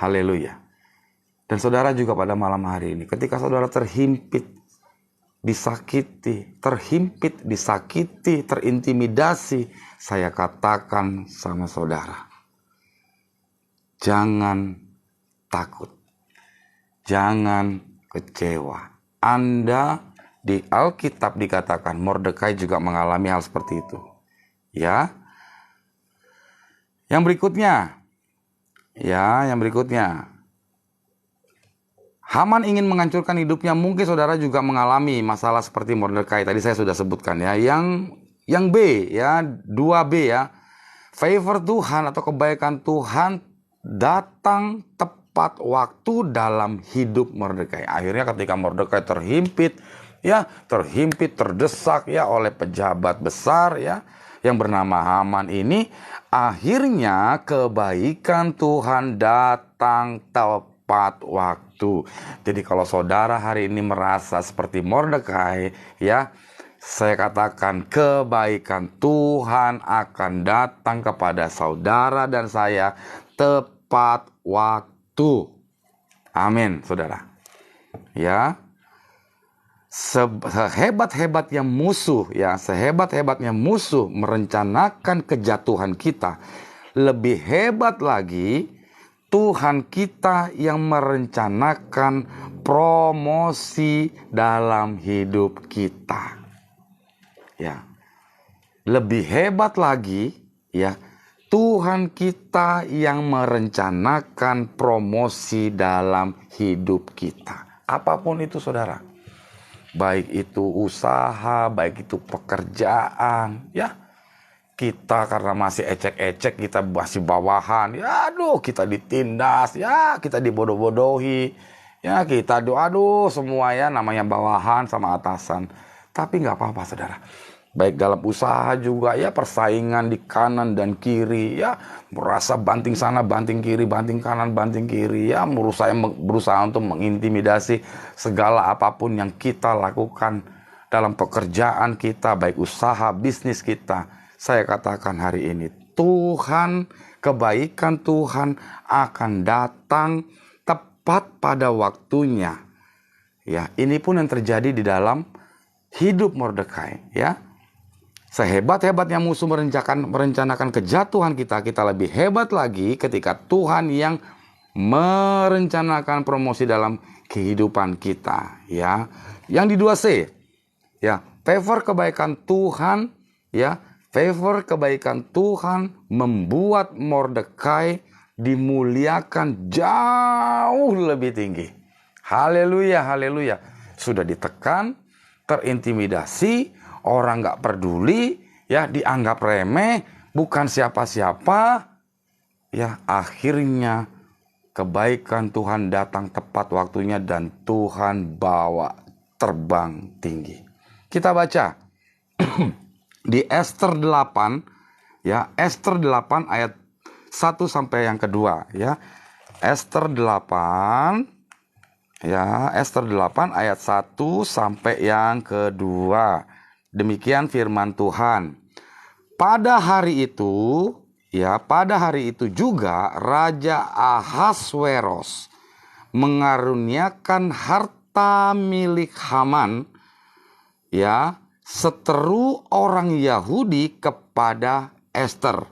Haleluya. Dan saudara juga pada malam hari ini, ketika saudara terhimpit, disakiti, terintimidasi, saya katakan sama saudara, jangan takut, jangan kecewa. Anda di Alkitab dikatakan Mordekai juga mengalami hal seperti itu. Ya. Yang berikutnya. Haman ingin menghancurkan hidupnya. Mungkin saudara juga mengalami masalah seperti Mordekai. Tadi saya sudah sebutkan ya. Yang B ya, 2B ya. Favor Tuhan atau kebaikan Tuhan datang tepat waktu dalam hidup Mordekai. Akhirnya ketika Mordekai terhimpit, terdesak ya oleh pejabat besar ya yang bernama Haman ini, akhirnya kebaikan Tuhan datang tepat waktu. Jadi kalau saudara hari ini merasa seperti Mordekai ya, saya katakan kebaikan Tuhan akan datang kepada saudara dan saya tepat waktu. Amin, saudara. Ya. Sehebat-hebatnya musuh merencanakan kejatuhan kita, lebih hebat lagi Tuhan kita yang merencanakan promosi dalam hidup kita. Ya. Lebih hebat lagi Ya, Tuhan kita yang merencanakan promosi dalam hidup kita. Apapun itu saudara. Baik itu usaha, baik itu pekerjaan, ya. Kita karena masih ecek-ecek, kita masih bawahan, ya aduh kita ditindas, ya kita dibodoh-bodohi, ya kita aduh semua ya namanya bawahan sama atasan. Tapi nggak apa-apa saudara. Baik dalam usaha juga ya persaingan di kanan dan kiri ya, merasa banting sana banting kiri, banting kanan banting kiri ya, berusaha untuk mengintimidasi segala apapun yang kita lakukan dalam pekerjaan kita, baik usaha bisnis kita. Saya katakan hari ini Tuhan, kebaikan Tuhan akan datang tepat pada waktunya. Ya, ini pun yang terjadi di dalam hidup Mordekai ya. Sehebat-hebatnya musuh merencanakan kejatuhan kita, kita lebih hebat lagi ketika Tuhan yang merencanakan promosi dalam kehidupan kita, ya. Yang di 2C, ya, favor kebaikan Tuhan, ya, favor kebaikan Tuhan membuat Mordekai dimuliakan jauh lebih tinggi. Haleluya, haleluya. Sudah ditekan, terintimidasi, orang gak peduli, ya dianggap remeh, bukan siapa-siapa. Ya akhirnya kebaikan Tuhan datang tepat waktunya dan Tuhan bawa terbang tinggi. Kita baca di Ester 8, ya Ester 8 ayat 1 sampai yang kedua, ya. Ester 8, ya Ester 8 ayat 1 sampai yang kedua. Demikian firman Tuhan. Pada hari itu, ya, pada hari itu juga Raja Ahasweros mengaruniakan harta milik Haman, ya, seteru orang Yahudi kepada Ester,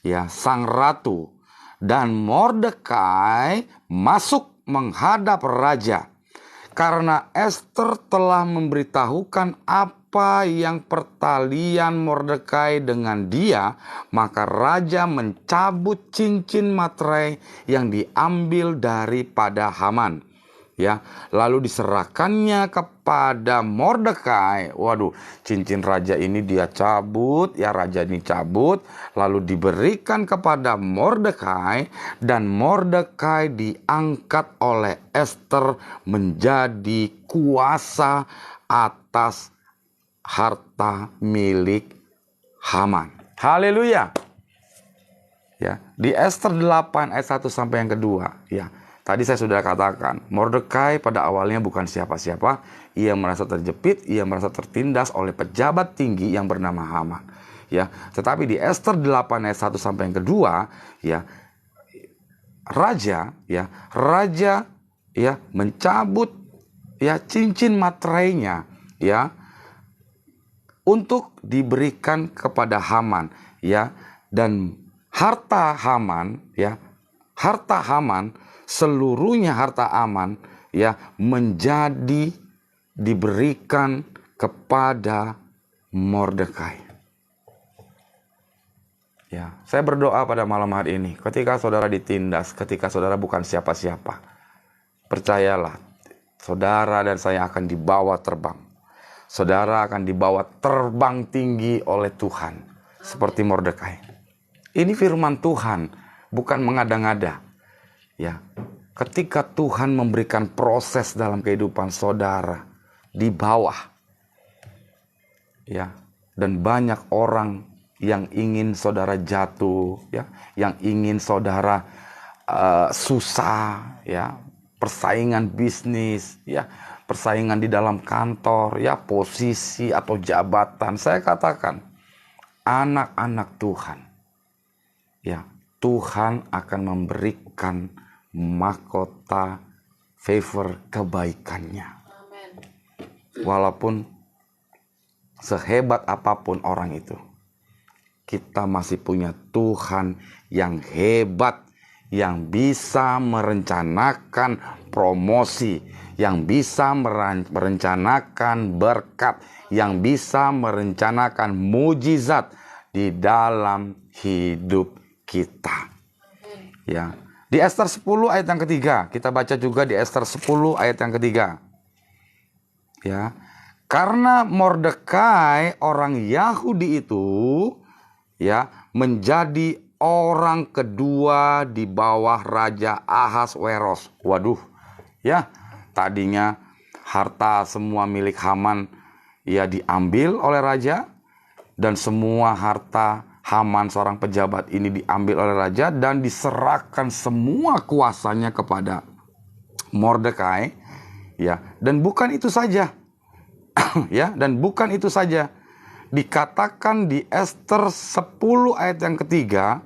ya, sang ratu, dan Mordekai masuk menghadap raja karena Ester telah memberitahukan apa yang pertalian Mordekai dengan dia, maka raja mencabut cincin materai yang diambil daripada Haman, ya, lalu diserahkannya kepada Mordekai. Waduh, cincin raja ini dia cabut, ya raja ini cabut, lalu diberikan kepada Mordekai, dan Mordekai diangkat oleh Ester menjadi kuasa atas harta milik Haman. Haleluya. Ya, di Ester 8 ayat 1 sampai yang kedua, ya. Tadi saya sudah katakan, Mordekai pada awalnya bukan siapa-siapa. Ia merasa terjepit, ia merasa tertindas oleh pejabat tinggi yang bernama Haman. Ya, tetapi di Ester 8 ayat 1 sampai yang kedua, ya, raja ya mencabut ya cincin materainya, ya, untuk diberikan kepada Haman, ya, dan harta Haman, ya, harta Haman, seluruhnya harta Haman, ya, menjadi diberikan kepada Mordekai. Ya, saya berdoa pada malam hari ini, ketika saudara ditindas, ketika saudara bukan siapa-siapa, percayalah, saudara dan saya akan dibawa terbang. Saudara akan dibawa terbang tinggi oleh Tuhan, seperti Mordekai. Ini firman Tuhan, bukan mengada-ngada. Ya, ketika Tuhan memberikan proses dalam kehidupan saudara di bawah, ya, dan banyak orang yang ingin saudara jatuh, ya, yang ingin saudara susah, ya, persaingan bisnis, ya, persaingan di dalam kantor, ya, posisi atau jabatan. Saya katakan, anak-anak Tuhan, ya, Tuhan akan memberikan mahkota favor kebaikannya. Amen. Walaupun sehebat apapun orang itu, kita masih punya Tuhan yang hebat, yang bisa merencanakan promosi, yang bisa merencanakan berkat, yang bisa merencanakan mujizat, di dalam hidup kita. Ya. Di Ester 10 ayat yang ketiga, kita baca juga di Ester 10 ayat yang ketiga. Ya. Karena Mordekai orang Yahudi itu ya menjadi orang kedua di bawah Raja Ahasweros. Waduh, ya tadinya harta semua milik Haman ya diambil oleh raja, dan semua harta Haman seorang pejabat ini diambil oleh raja dan diserahkan semua kuasanya kepada Mordekai. Ya, dan bukan itu saja. Ya, dan bukan itu saja. Dikatakan di Ester 10 ayat yang ketiga,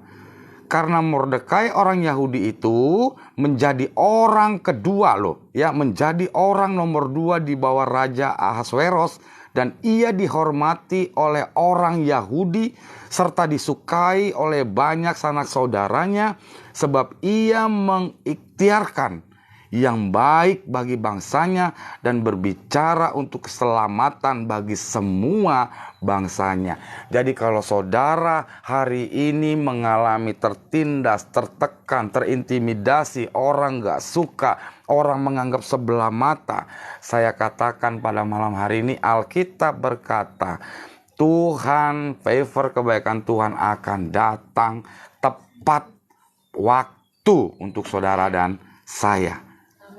karena Mordekai orang Yahudi itu menjadi orang kedua loh, ya, menjadi orang nomor 2 di bawah Raja Ahasweros, dan ia dihormati oleh orang Yahudi serta disukai oleh banyak sanak saudaranya, sebab ia mengikhtiarkan yang baik bagi bangsanya dan berbicara untuk keselamatan bagi semua bangsanya. Jadi kalau saudara hari ini mengalami tertindas, tertekan, terintimidasi, orang gak suka, orang menganggap sebelah mata, saya katakan pada malam hari ini Alkitab berkata, Tuhan, favor kebaikan Tuhan akan datang tepat waktu untuk saudara dan saya.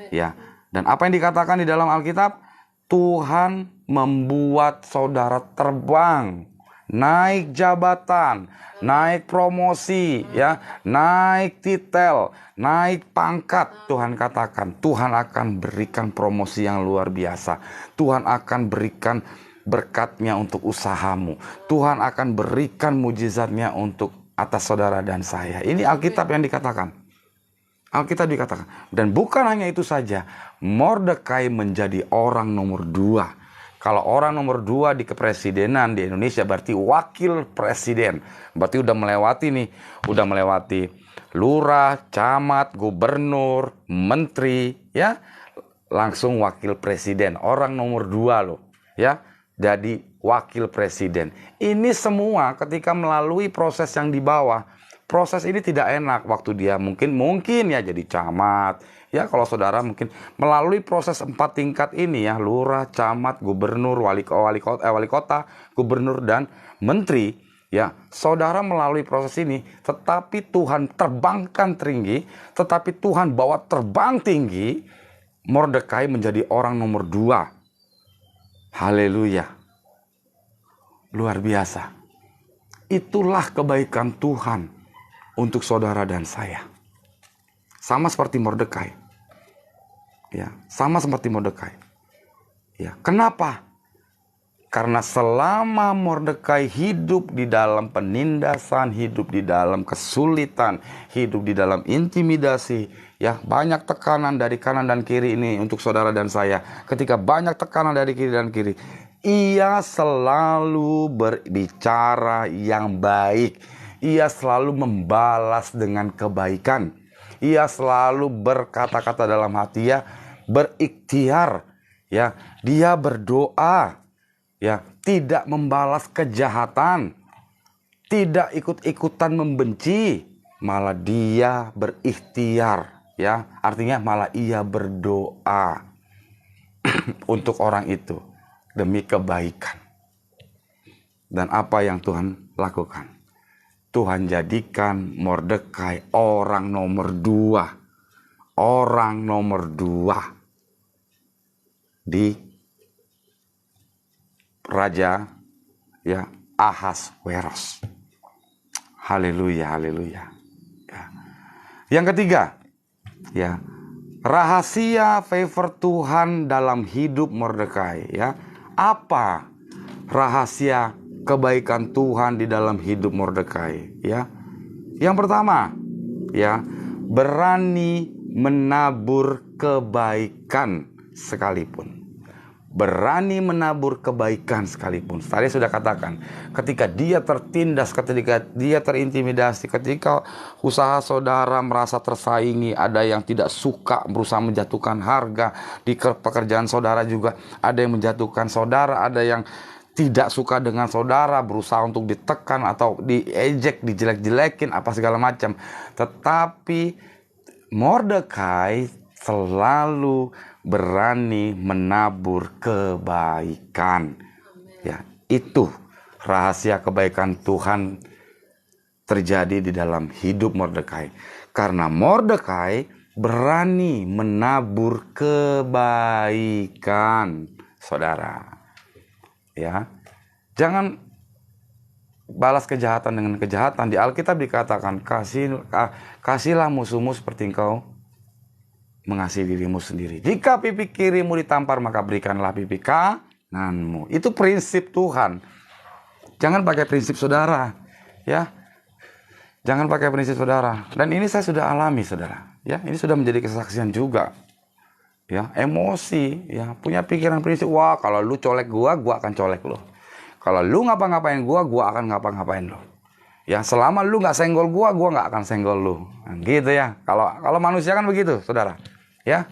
Ya, dan apa yang dikatakan di dalam Alkitab, Tuhan membuat saudara terbang, naik jabatan, naik promosi, ya, naik titel, naik pangkat. Tuhan katakan, Tuhan akan berikan promosi yang luar biasa. Tuhan akan berikan berkatnya untuk usahamu. Tuhan akan berikan mujizatnya untuk atas saudara dan saya. Ini Alkitab yang dikatakan. Alkitab dikatakan, dan bukan hanya itu saja, Mordekai menjadi orang nomor 2. Kalau orang nomor 2 di kepresidenan di Indonesia berarti wakil presiden. Berarti udah melewati nih, udah melewati lurah, camat, gubernur, menteri, ya, langsung wakil presiden. Orang nomor 2 loh, ya, jadi wakil presiden. Ini semua ketika melalui proses yang di bawah. Proses ini tidak enak waktu dia mungkin ya jadi camat. Ya, kalau saudara mungkin melalui proses 4 tingkat ini ya, lurah, camat, gubernur, wali kota, gubernur dan menteri. Ya, saudara melalui proses ini, tetapi Tuhan terbangkan tinggi, tetapi Tuhan bawa terbang tinggi, Mordekai menjadi orang nomor 2. Haleluya. Luar biasa. Itulah kebaikan Tuhan untuk saudara dan saya. Sama seperti Mordekai. Ya, sama seperti Mordekai. Ya, kenapa? Karena selama Mordekai hidup di dalam penindasan, hidup di dalam kesulitan, hidup di dalam intimidasi, ya, banyak tekanan dari kanan dan kiri ini untuk saudara dan saya. Ketika banyak tekanan dari kiri dan kiri, ia selalu berbicara yang baik. Ia selalu membalas dengan kebaikan. Ia selalu berkata-kata dalam hati, ya, berikhtiar, ya, dia berdoa, ya, tidak membalas kejahatan, tidak ikut-ikutan membenci, malah dia berikhtiar, ya, artinya malah ia berdoa untuk orang itu demi kebaikan. Dan apa yang Tuhan lakukan? Tuhan jadikan Mordekai orang nomor 2. Orang nomor 2 di Raja, ya, Ahasweros. Haleluya, haleluya. Ya. Yang ketiga, ya, rahasia favor Tuhan dalam hidup Mordekai, ya. Apa rahasia kebaikan Tuhan di dalam hidup Mordekai, ya? Yang pertama, ya, berani menabur kebaikan sekalipun. Berani menabur kebaikan sekalipun. Tadi sudah katakan, ketika dia tertindas, ketika dia terintimidasi, ketika usaha saudara merasa tersaingi, ada yang tidak suka berusaha menjatuhkan harga, di pekerjaan saudara juga ada yang menjatuhkan saudara, ada yang tidak suka dengan saudara, berusaha untuk ditekan atau diejek, dijelek-jelekin, apa segala macam. Tetapi Mordekai selalu berani menabur kebaikan. Ya, itu rahasia kebaikan Tuhan terjadi di dalam hidup Mordekai. Karena Mordekai berani menabur kebaikan, saudara. Ya, jangan balas kejahatan dengan kejahatan. Di Alkitab dikatakan, kasihlah musuhmu seperti engkau mengasihi dirimu sendiri. Jika pipi kirimu ditampar, maka berikanlah pipi kananmu. Itu prinsip Tuhan. Jangan pakai prinsip saudara, ya. Jangan pakai prinsip saudara. Dan ini saya sudah alami, saudara. Ya, ini sudah menjadi kesaksian juga. Ya, emosi, ya, punya pikiran prinsip, wah kalau lu colek gua akan colek lu. Kalau lu ngapa-ngapain gua akan ngapa-ngapain lu. Ya, selama lu nggak senggol gua nggak akan senggol lu. Nah, gitu ya. Kalau manusia kan begitu, saudara. Ya,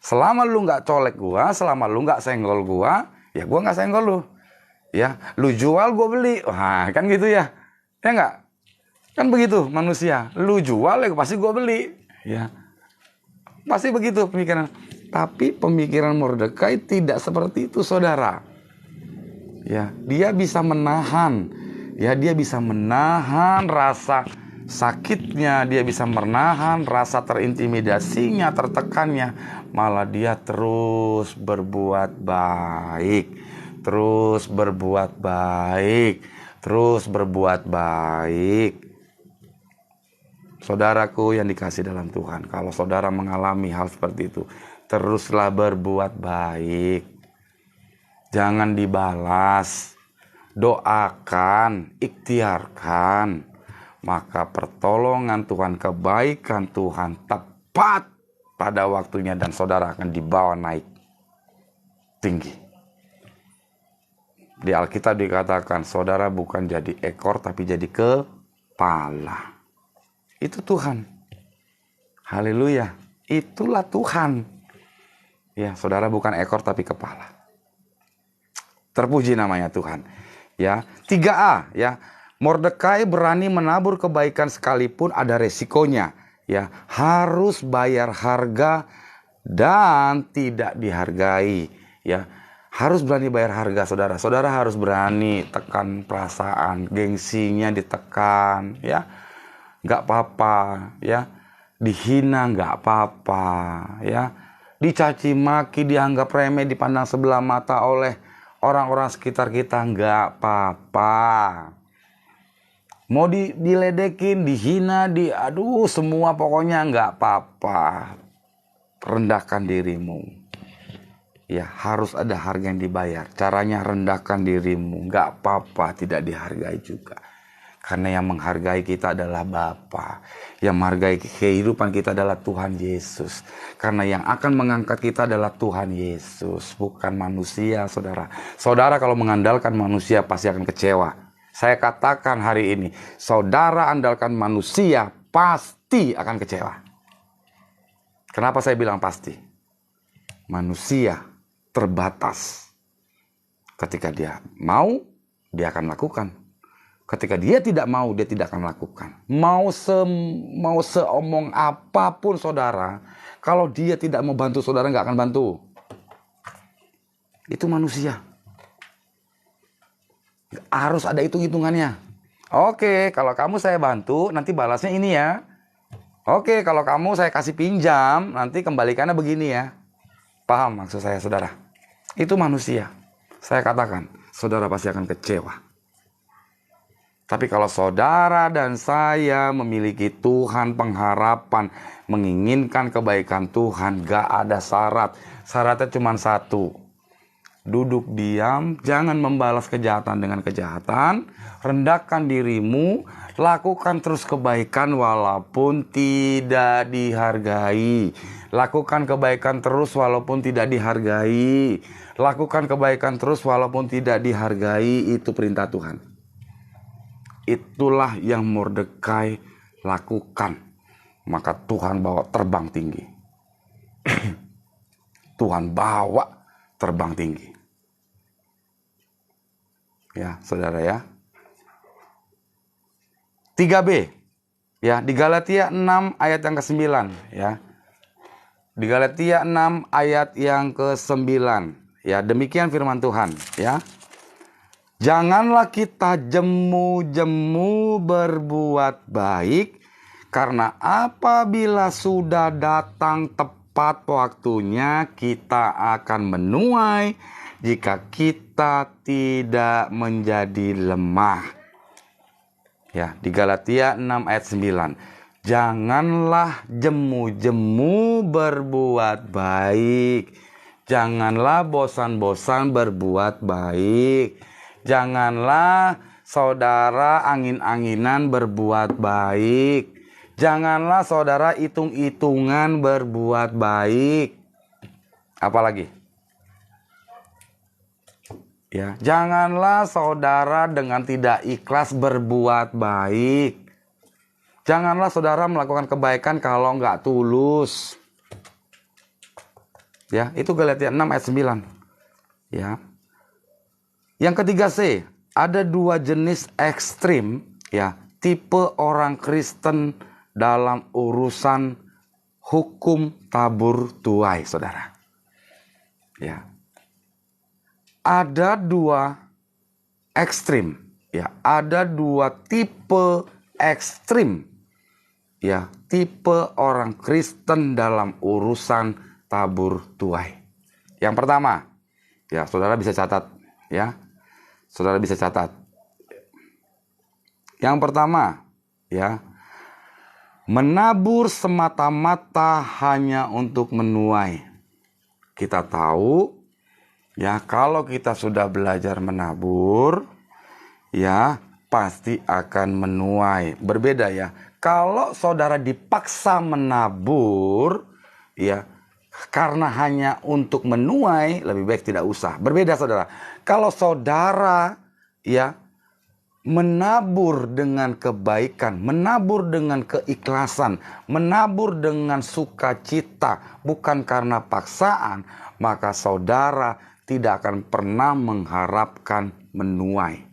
selama lu nggak colek gua, selama lu nggak senggol gua, ya gua nggak senggol lu. Ya, lu jual gua beli, wah kan gitu ya. Ya nggak? Kan begitu manusia. Lu jual ya pasti gua beli. Ya, pasti begitu pemikiran. Tapi pemikiran Mordekai tidak seperti itu, saudara. Ya, dia bisa menahan. Ya, dia bisa menahan rasa sakitnya, dia bisa menahan rasa terintimidasinya, tertekannya. Malah dia terus berbuat baik. Terus berbuat baik. Terus berbuat baik. Saudaraku yang dikasih dalam Tuhan, kalau saudara mengalami hal seperti itu, teruslah berbuat baik. Jangan dibalas. Doakan, ikhtiarkan. Maka pertolongan Tuhan, kebaikan Tuhan tepat pada waktunya, dan saudara akan dibawa naik tinggi. Di Alkitab dikatakan, saudara bukan jadi ekor tapi jadi kepala. Itu Tuhan. Haleluya. Itulah Tuhan. Ya, saudara bukan ekor tapi kepala. Terpuji namanya Tuhan. Ya, 3A, ya. Mordekai berani menabur kebaikan sekalipun ada resikonya. Ya, harus bayar harga dan tidak dihargai. Ya, harus berani bayar harga, saudara. Saudara harus berani tekan perasaan, gengsinya ditekan, ya. Nggak apa-apa, ya. Dihina nggak apa-apa, ya. Dicaci maki, dianggap remeh, dipandang sebelah mata oleh orang-orang sekitar kita, nggak apa-apa. Mau diledekin, dihina, aduh semua pokoknya nggak apa-apa. Rendahkan dirimu. Ya, harus ada harga yang dibayar. Caranya rendahkan dirimu, nggak apa-apa tidak dihargai juga. Karena yang menghargai kita adalah Bapa. Yang menghargai kehidupan kita adalah Tuhan Yesus. Karena yang akan mengangkat kita adalah Tuhan Yesus, bukan manusia, saudara. Saudara kalau mengandalkan manusia pasti akan kecewa. Saya katakan hari ini, saudara andalkan manusia pasti akan kecewa. Kenapa saya bilang pasti? Manusia terbatas. Ketika dia mau, dia akan lakukan. Ketika dia tidak mau, dia tidak akan lakukan. Mau seomong apapun saudara, kalau dia tidak mau bantu saudara, nggak akan bantu. Itu manusia. Harus ada hitung-hitungannya. Oke, kalau kamu saya bantu, nanti balasnya ini ya. Oke, kalau kamu saya kasih pinjam, nanti kembalikannya begini ya. Paham maksud saya, saudara? Itu manusia. Saya katakan, saudara pasti akan kecewa. Tapi kalau saudara dan saya memiliki Tuhan, pengharapan, menginginkan kebaikan Tuhan, gak ada syarat. Syaratnya cuma satu. Duduk diam, jangan membalas kejahatan dengan kejahatan. Rendahkan dirimu, lakukan terus kebaikan walaupun tidak dihargai. Lakukan kebaikan terus walaupun tidak dihargai. Lakukan kebaikan terus walaupun tidak dihargai. Itu perintah Tuhan. Itulah yang Mordekai lakukan. Maka Tuhan bawa terbang tinggi. Tuhan bawa terbang tinggi. Ya, saudara ya. 3b. Ya, di Galatia 6 ayat yang ke-9 ya. Di Galatia 6 ayat yang ke-9. Ya, demikian firman Tuhan ya. Janganlah kita jemu-jemu berbuat baik, karena apabila sudah datang tepat waktunya kita akan menuai jika kita tidak menjadi lemah. Ya, di Galatia 6 ayat 9. Janganlah jemu-jemu berbuat baik. Janganlah bosan-bosan berbuat baik. Janganlah saudara angin-anginan berbuat baik. Janganlah saudara hitung-hitungan berbuat baik. Apalagi? Ya, janganlah saudara dengan tidak ikhlas berbuat baik. Janganlah saudara melakukan kebaikan kalau nggak tulus. Ya, itu Galatia 6 ayat 9. Ya. Yang ketiga C, ada dua jenis ekstrim, ya, tipe orang Kristen dalam urusan hukum tabur tuai, saudara. Ya. Ada dua ekstrim, ya, ada dua tipe ekstrim, ya, tipe orang Kristen dalam urusan tabur tuai. Yang pertama, ya, saudara bisa catat, ya, saudara bisa catat. Yang pertama, ya, menabur semata-mata hanya untuk menuai. Kita tahu, ya, kalau kita sudah belajar menabur, ya, pasti akan menuai. Berbeda ya. Kalau saudara dipaksa menabur, ya, karena hanya untuk menuai, lebih baik tidak usah. Berbeda, saudara. Kalau saudara, ya, menabur dengan kebaikan, menabur dengan keikhlasan, menabur dengan sukacita, bukan karena paksaan, maka saudara tidak akan pernah mengharapkan menuai.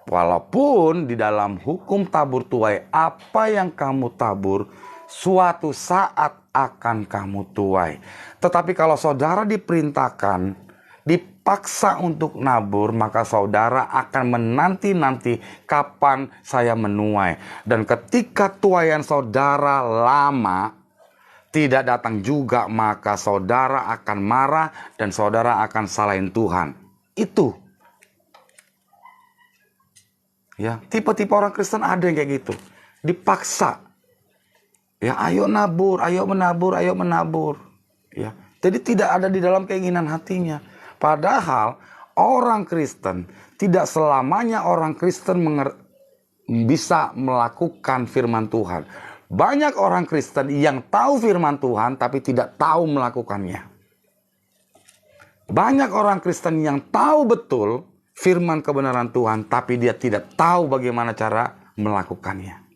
Walaupun di dalam hukum tabur tuai, apa yang kamu tabur suatu saat akan kamu tuai. Tetapi kalau saudara diperintahkan, dipaksa untuk nabur, maka saudara akan menanti-nanti kapan saya menuai. Dan ketika tuaian saudara lama tidak datang juga, maka saudara akan marah dan saudara akan salahin Tuhan. Itu. Ya, tipe-tipe orang Kristen ada yang kayak gitu. Dipaksa. Ya, ayo nabur, ayo menabur, ayo menabur. Ya. Jadi tidak ada di dalam keinginan hatinya. Padahal orang Kristen, tidak selamanya orang Kristen bisa melakukan firman Tuhan. Banyak orang Kristen yang tahu firman Tuhan tapi tidak tahu melakukannya. Banyak orang Kristen yang tahu betul firman kebenaran Tuhan tapi dia tidak tahu bagaimana cara melakukannya.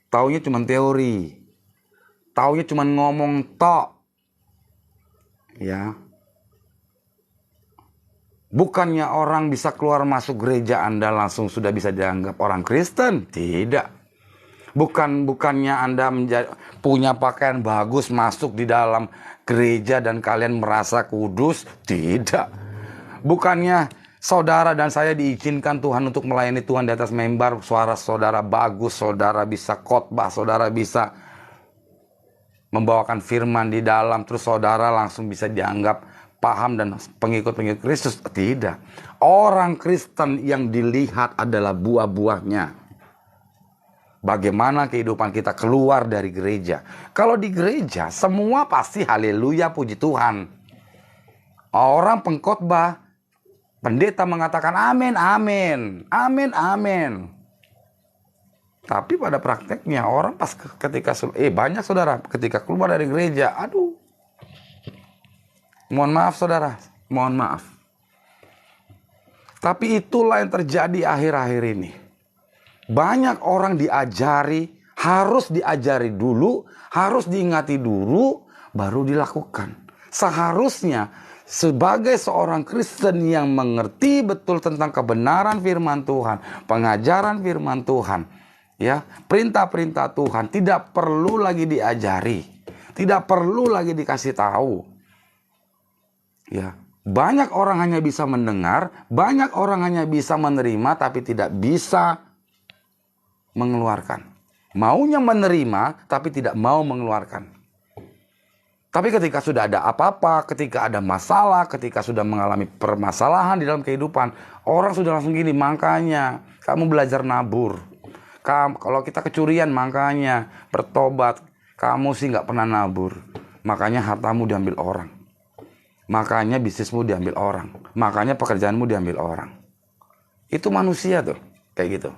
Taunya cuma teori. Taunya cuma ngomong tok. Ya. Bukannya orang bisa keluar masuk gereja Anda langsung sudah bisa dianggap orang Kristen. Tidak. Bukannya Anda punya pakaian bagus masuk di dalam gereja dan kalian merasa kudus. Tidak. Bukannya saudara dan saya diizinkan Tuhan untuk melayani Tuhan di atas mimbar, suara saudara bagus, saudara bisa khotbah, saudara bisa membawakan firman di dalam, terus saudara langsung bisa dianggap paham dan pengikut-pengikut Kristus. Tidak. Orang Kristen yang dilihat adalah buah-buahnya. Bagaimana kehidupan kita keluar dari gereja. Kalau di gereja semua pasti haleluya, puji Tuhan. Orang pengkhotbah, pendeta mengatakan amin, amin, amin, amin. Tapi pada prakteknya orang pas ketika banyak saudara ketika keluar dari gereja, aduh. Mohon maaf saudara, mohon maaf. Tapi itulah yang terjadi akhir-akhir ini. Banyak orang diajari, harus diajari dulu, harus diingati dulu, baru dilakukan. Seharusnya sebagai seorang Kristen yang mengerti betul tentang kebenaran firman Tuhan, pengajaran firman Tuhan, ya, perintah-perintah Tuhan tidak perlu lagi diajari, tidak perlu lagi dikasih tahu. Ya, banyak orang hanya bisa mendengar, banyak orang hanya bisa menerima, tapi tidak bisa mengeluarkan. Maunya menerima, tapi tidak mau mengeluarkan. Tapi ketika sudah ada apa-apa, ketika ada masalah, ketika sudah mengalami permasalahan di dalam kehidupan, orang sudah langsung gini, makanya kamu belajar nabur. Kalau kita kecurian, makanya bertobat. Kamu sih nggak pernah nabur, makanya hartamu diambil orang. Makanya bisnismu diambil orang. Makanya pekerjaanmu diambil orang. Itu manusia tuh, kayak gitu.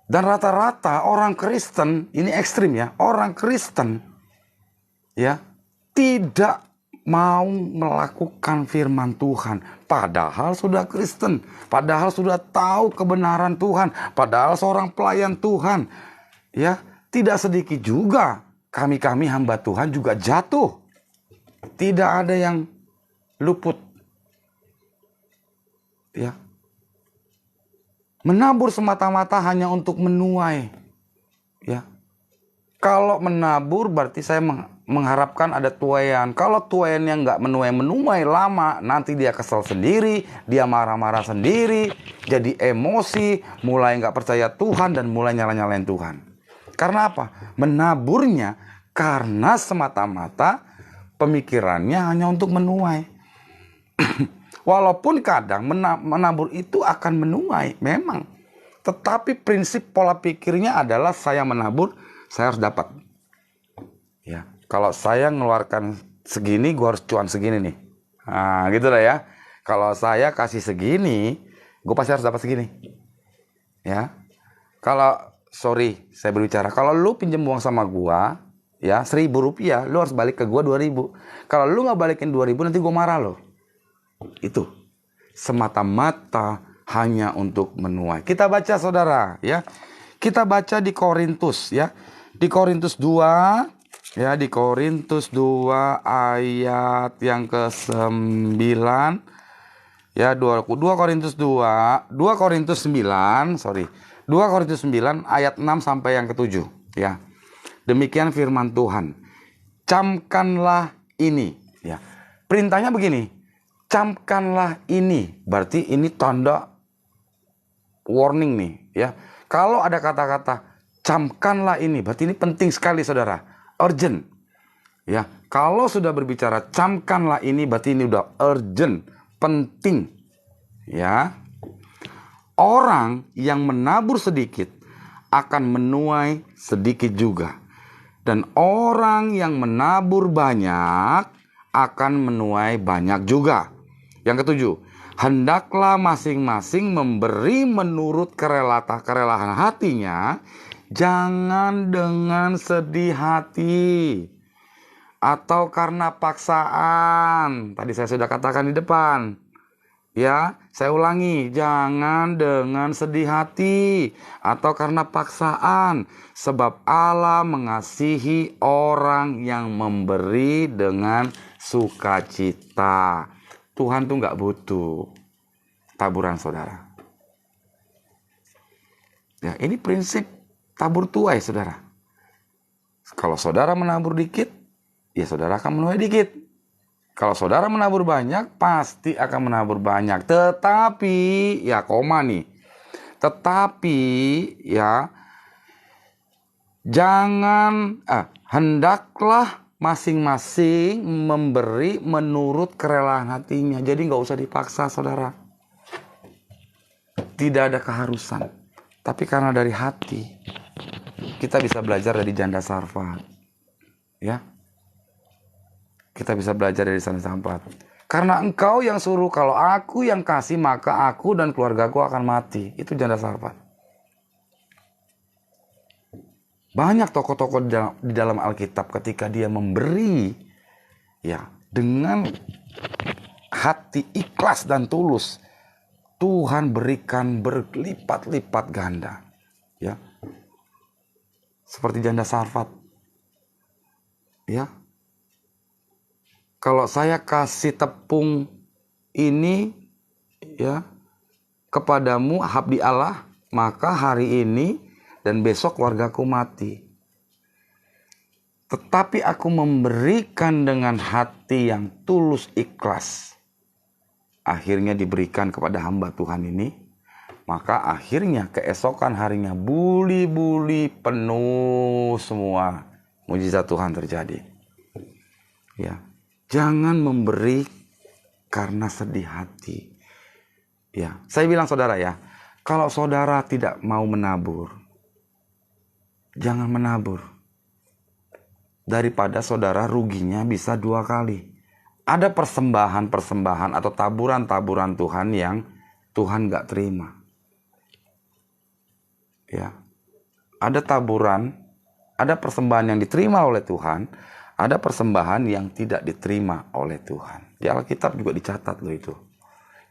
Dan rata-rata orang Kristen, ini ekstrim ya, orang Kristen ya tidak mau melakukan firman Tuhan, padahal sudah Kristen, padahal sudah tahu kebenaran Tuhan, padahal seorang pelayan Tuhan. Ya, tidak sedikit juga kami hamba Tuhan juga jatuh. Tidak ada yang luput. Ya. Menabur semata-mata hanya untuk menuai. Ya. Kalau menabur berarti saya mengharapkan ada tuaian. Kalau tuaiannya nggak menuai lama, nanti dia kesel sendiri, dia marah-marah sendiri, jadi emosi, mulai nggak percaya Tuhan dan mulai nyala-nyalain Tuhan. Karena apa? Menaburnya karena semata-mata pemikirannya hanya untuk menuai. Walaupun kadang menabur itu akan menuai, memang. Tetapi prinsip pola pikirnya adalah saya menabur, saya harus dapat. Ya, kalau saya ngeluarkan segini, gue harus cuan segini nih. Nah, gitu lah ya. Kalau saya kasih segini, gue pasti harus dapat segini. Ya. Kalau, sorry, saya berbicara. Kalau lu pinjam uang sama gue, ya, 1.000 rupiah, lu harus balik ke gue 2.000. Kalau lu nggak balikin 2.000, nanti gue marah lo. Itu semata-mata hanya untuk menuai. Kita baca saudara, ya. Kita baca di Korintus, ya. Di Korintus 2, ya, di Korintus 2 ayat yang ke-9. Ya, 2 Korintus 9, 2 Korintus 9 ayat 6 sampai yang ke-7, ya. Demikian firman Tuhan. Camkanlah ini, ya. Perintahnya begini. Camkanlah ini, berarti ini tanda warning nih, ya. Kalau ada kata-kata camkanlah ini, berarti ini penting sekali saudara, urgent. Ya, kalau sudah berbicara camkanlah ini, berarti ini udah urgent, penting. Ya. Orang yang menabur sedikit akan menuai sedikit juga. Dan orang yang menabur banyak akan menuai banyak juga. Yang ketujuh, hendaklah masing-masing memberi menurut kerelaan hatinya, jangan dengan sedih hati atau karena paksaan. Tadi saya sudah katakan di depan. Ya, saya ulangi, jangan dengan sedih hati atau karena paksaan, sebab Allah mengasihi orang yang memberi dengan sukacita. Tuhan tuh nggak butuh taburan saudara. Ya, ini prinsip tabur tuai saudara. Kalau saudara menabur dikit, ya saudara akan menuai dikit. Kalau saudara menabur banyak, pasti akan menabur banyak. Tetapi, ya koma nih. Tetapi, ya, hendaklah masing-masing memberi menurut kerelaan hatinya. Jadi nggak usah dipaksa saudara. Tidak ada keharusan. Tapi karena dari hati, kita bisa belajar dari janda Sarfat. Ya. Kita bisa belajar dari janda Sarfat. Karena engkau yang suruh, kalau aku yang kasih, maka aku dan keluargaku akan mati. Itu janda Sarfat. Banyak tokoh-tokoh di dalam Alkitab ketika dia memberi, ya, dengan hati ikhlas dan tulus, Tuhan berikan berlipat-lipat ganda, ya. Seperti janda Sarfat, ya. kalau saya kasih tepung ini ya kepadamu habdi Allah, maka hari ini dan besok keluargaku mati. Tetapi aku memberikan dengan hati yang tulus ikhlas. Akhirnya diberikan kepada hamba Tuhan ini. Maka akhirnya keesokan harinya buli-buli penuh semua. Mujizat Tuhan terjadi. Ya, jangan memberi karena sedih hati. Ya, saya bilang saudara ya, kalau saudara tidak mau menabur, jangan menabur. Daripada saudara ruginya bisa 2 kali. Ada persembahan-persembahan atau taburan-taburan Tuhan yang Tuhan gak terima. Ya, ada taburan, ada persembahan yang diterima oleh Tuhan, ada persembahan yang tidak diterima oleh Tuhan. Di Alkitab juga dicatat loh itu.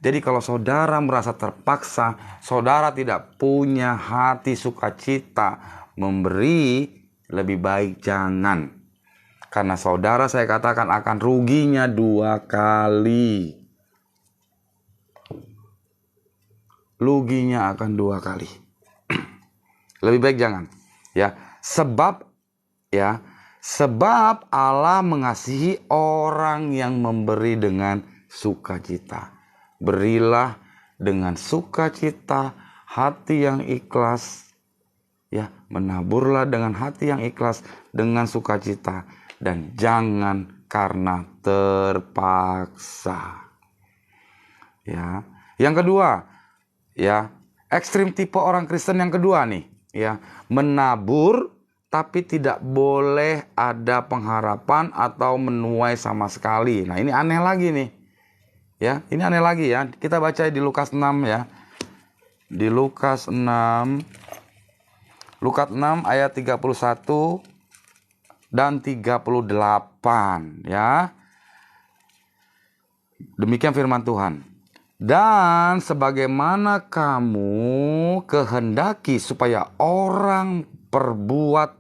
Jadi kalau saudara merasa terpaksa, saudara tidak punya hati sukacita memberi, lebih baik jangan. Karena saudara saya katakan akan ruginya 2 kali. Ruginya akan 2 kali. Lebih baik jangan. Ya, sebab Allah mengasihi orang yang memberi dengan sukacita. Berilah dengan sukacita, hati yang ikhlas. Ya, menaburlah dengan hati yang ikhlas, dengan sukacita. Dan jangan karena terpaksa. Ya, yang kedua, ya, ekstrim tipe orang Kristen yang kedua nih, ya, menabur tapi tidak boleh ada pengharapan atau menuai sama sekali. Nah, ini aneh lagi nih. Ya, ini aneh lagi ya. Kita baca di Lukas 6 ya. Di Lukas 6 ayat 31 dan 38 ya. Demikian firman Tuhan. Dan sebagaimana kamu kehendaki supaya orang perbuat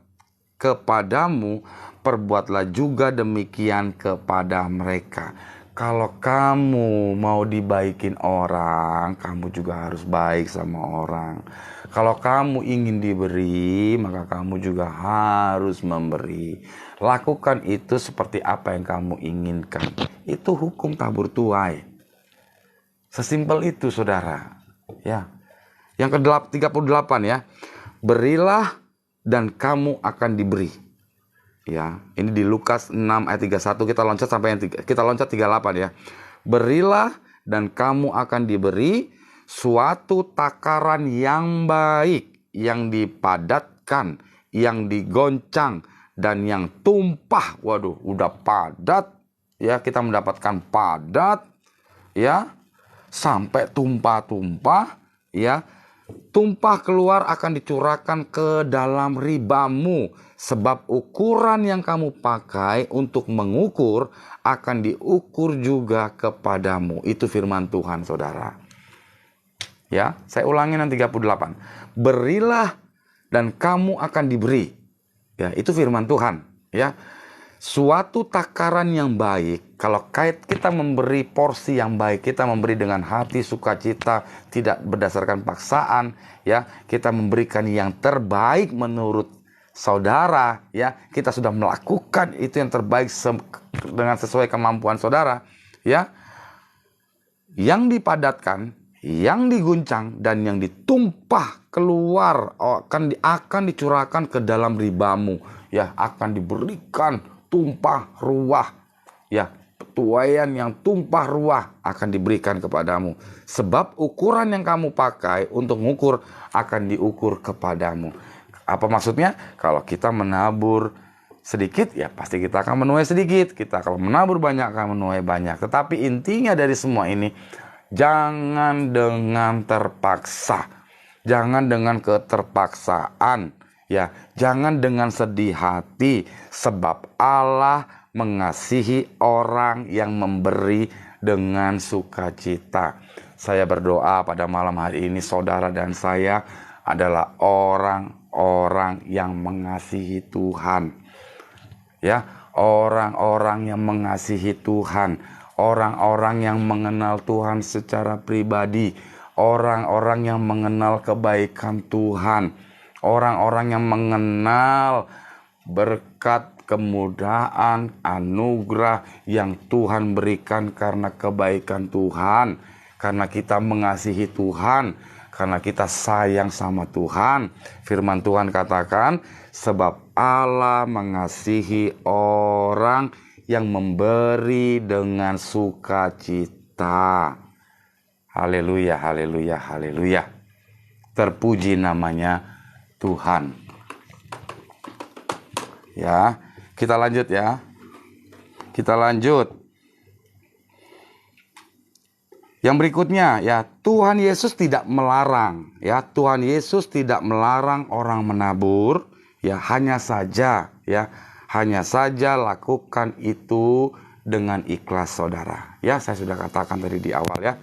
kepadamu, perbuatlah juga demikian kepada mereka. Kalau kamu mau dibaikin orang, kamu juga harus baik sama orang. Kalau kamu ingin diberi, maka kamu juga harus memberi. Lakukan itu seperti apa yang kamu inginkan. Itu hukum tabur tuai. Sesimpel itu, saudara. Ya. Yang ke-38 ya. Berilah dan kamu akan diberi. Ya, ini di Lukas 6 ayat 31 kita loncat 38 ya. Berilah dan kamu akan diberi suatu takaran yang baik, yang dipadatkan, yang digoncang dan yang tumpah. Waduh, udah padat ya, kita mendapatkan padat ya, sampai tumpah-tumpah ya. Tumpah keluar akan dicurahkan ke dalam ribamu. Sebab ukuran yang kamu pakai untuk mengukur akan diukur juga kepadamu. Itu firman Tuhan, saudara. Ya, saya ulangi nanti 38. Berilah dan kamu akan diberi. Ya, itu firman Tuhan. Ya, suatu takaran yang baik. Kalau kita memberi porsi yang baik, kita memberi dengan hati sukacita, tidak berdasarkan paksaan, ya, kita memberikan yang terbaik menurut saudara, ya, kita sudah melakukan itu yang terbaik dengan sesuai kemampuan saudara, ya, yang dipadatkan, yang diguncang dan yang ditumpah keluar akan dicurahkan ke dalam ribamu, ya, akan diberikan tumpah ruah, ya, tuaian yang tumpah ruah akan diberikan kepadamu. Sebab ukuran yang kamu pakai untuk mengukur akan diukur kepadamu. Apa maksudnya? Kalau kita menabur sedikit, ya pasti kita akan menuai sedikit. Kita kalau menabur banyak akan menuai banyak. Tetapi intinya dari semua ini, jangan dengan terpaksa. Jangan dengan keterpaksaan. Ya, jangan dengan sedih hati. Sebab Allah mengasihi orang yang memberi dengan sukacita. Saya berdoa pada malam hari ini saudara dan saya adalah orang yang mengasihi Tuhan. Ya, orang-orang yang mengasihi Tuhan, orang-orang yang mengenal Tuhan secara pribadi, orang-orang yang mengenal kebaikan Tuhan, orang-orang yang mengenal berkat, kemudahan, anugerah yang Tuhan berikan karena kebaikan Tuhan, karena kita mengasihi Tuhan, karena kita sayang sama Tuhan. Firman Tuhan katakan, sebab Allah mengasihi orang yang memberi dengan sukacita. Haleluya, haleluya, haleluya. Terpuji namanya Tuhan. Ya, kita lanjut ya. Kita lanjut. Yang berikutnya ya, Tuhan Yesus tidak melarang ya, Tuhan Yesus tidak melarang orang menabur ya, hanya saja lakukan itu dengan ikhlas saudara. Ya, saya sudah katakan tadi di awal ya.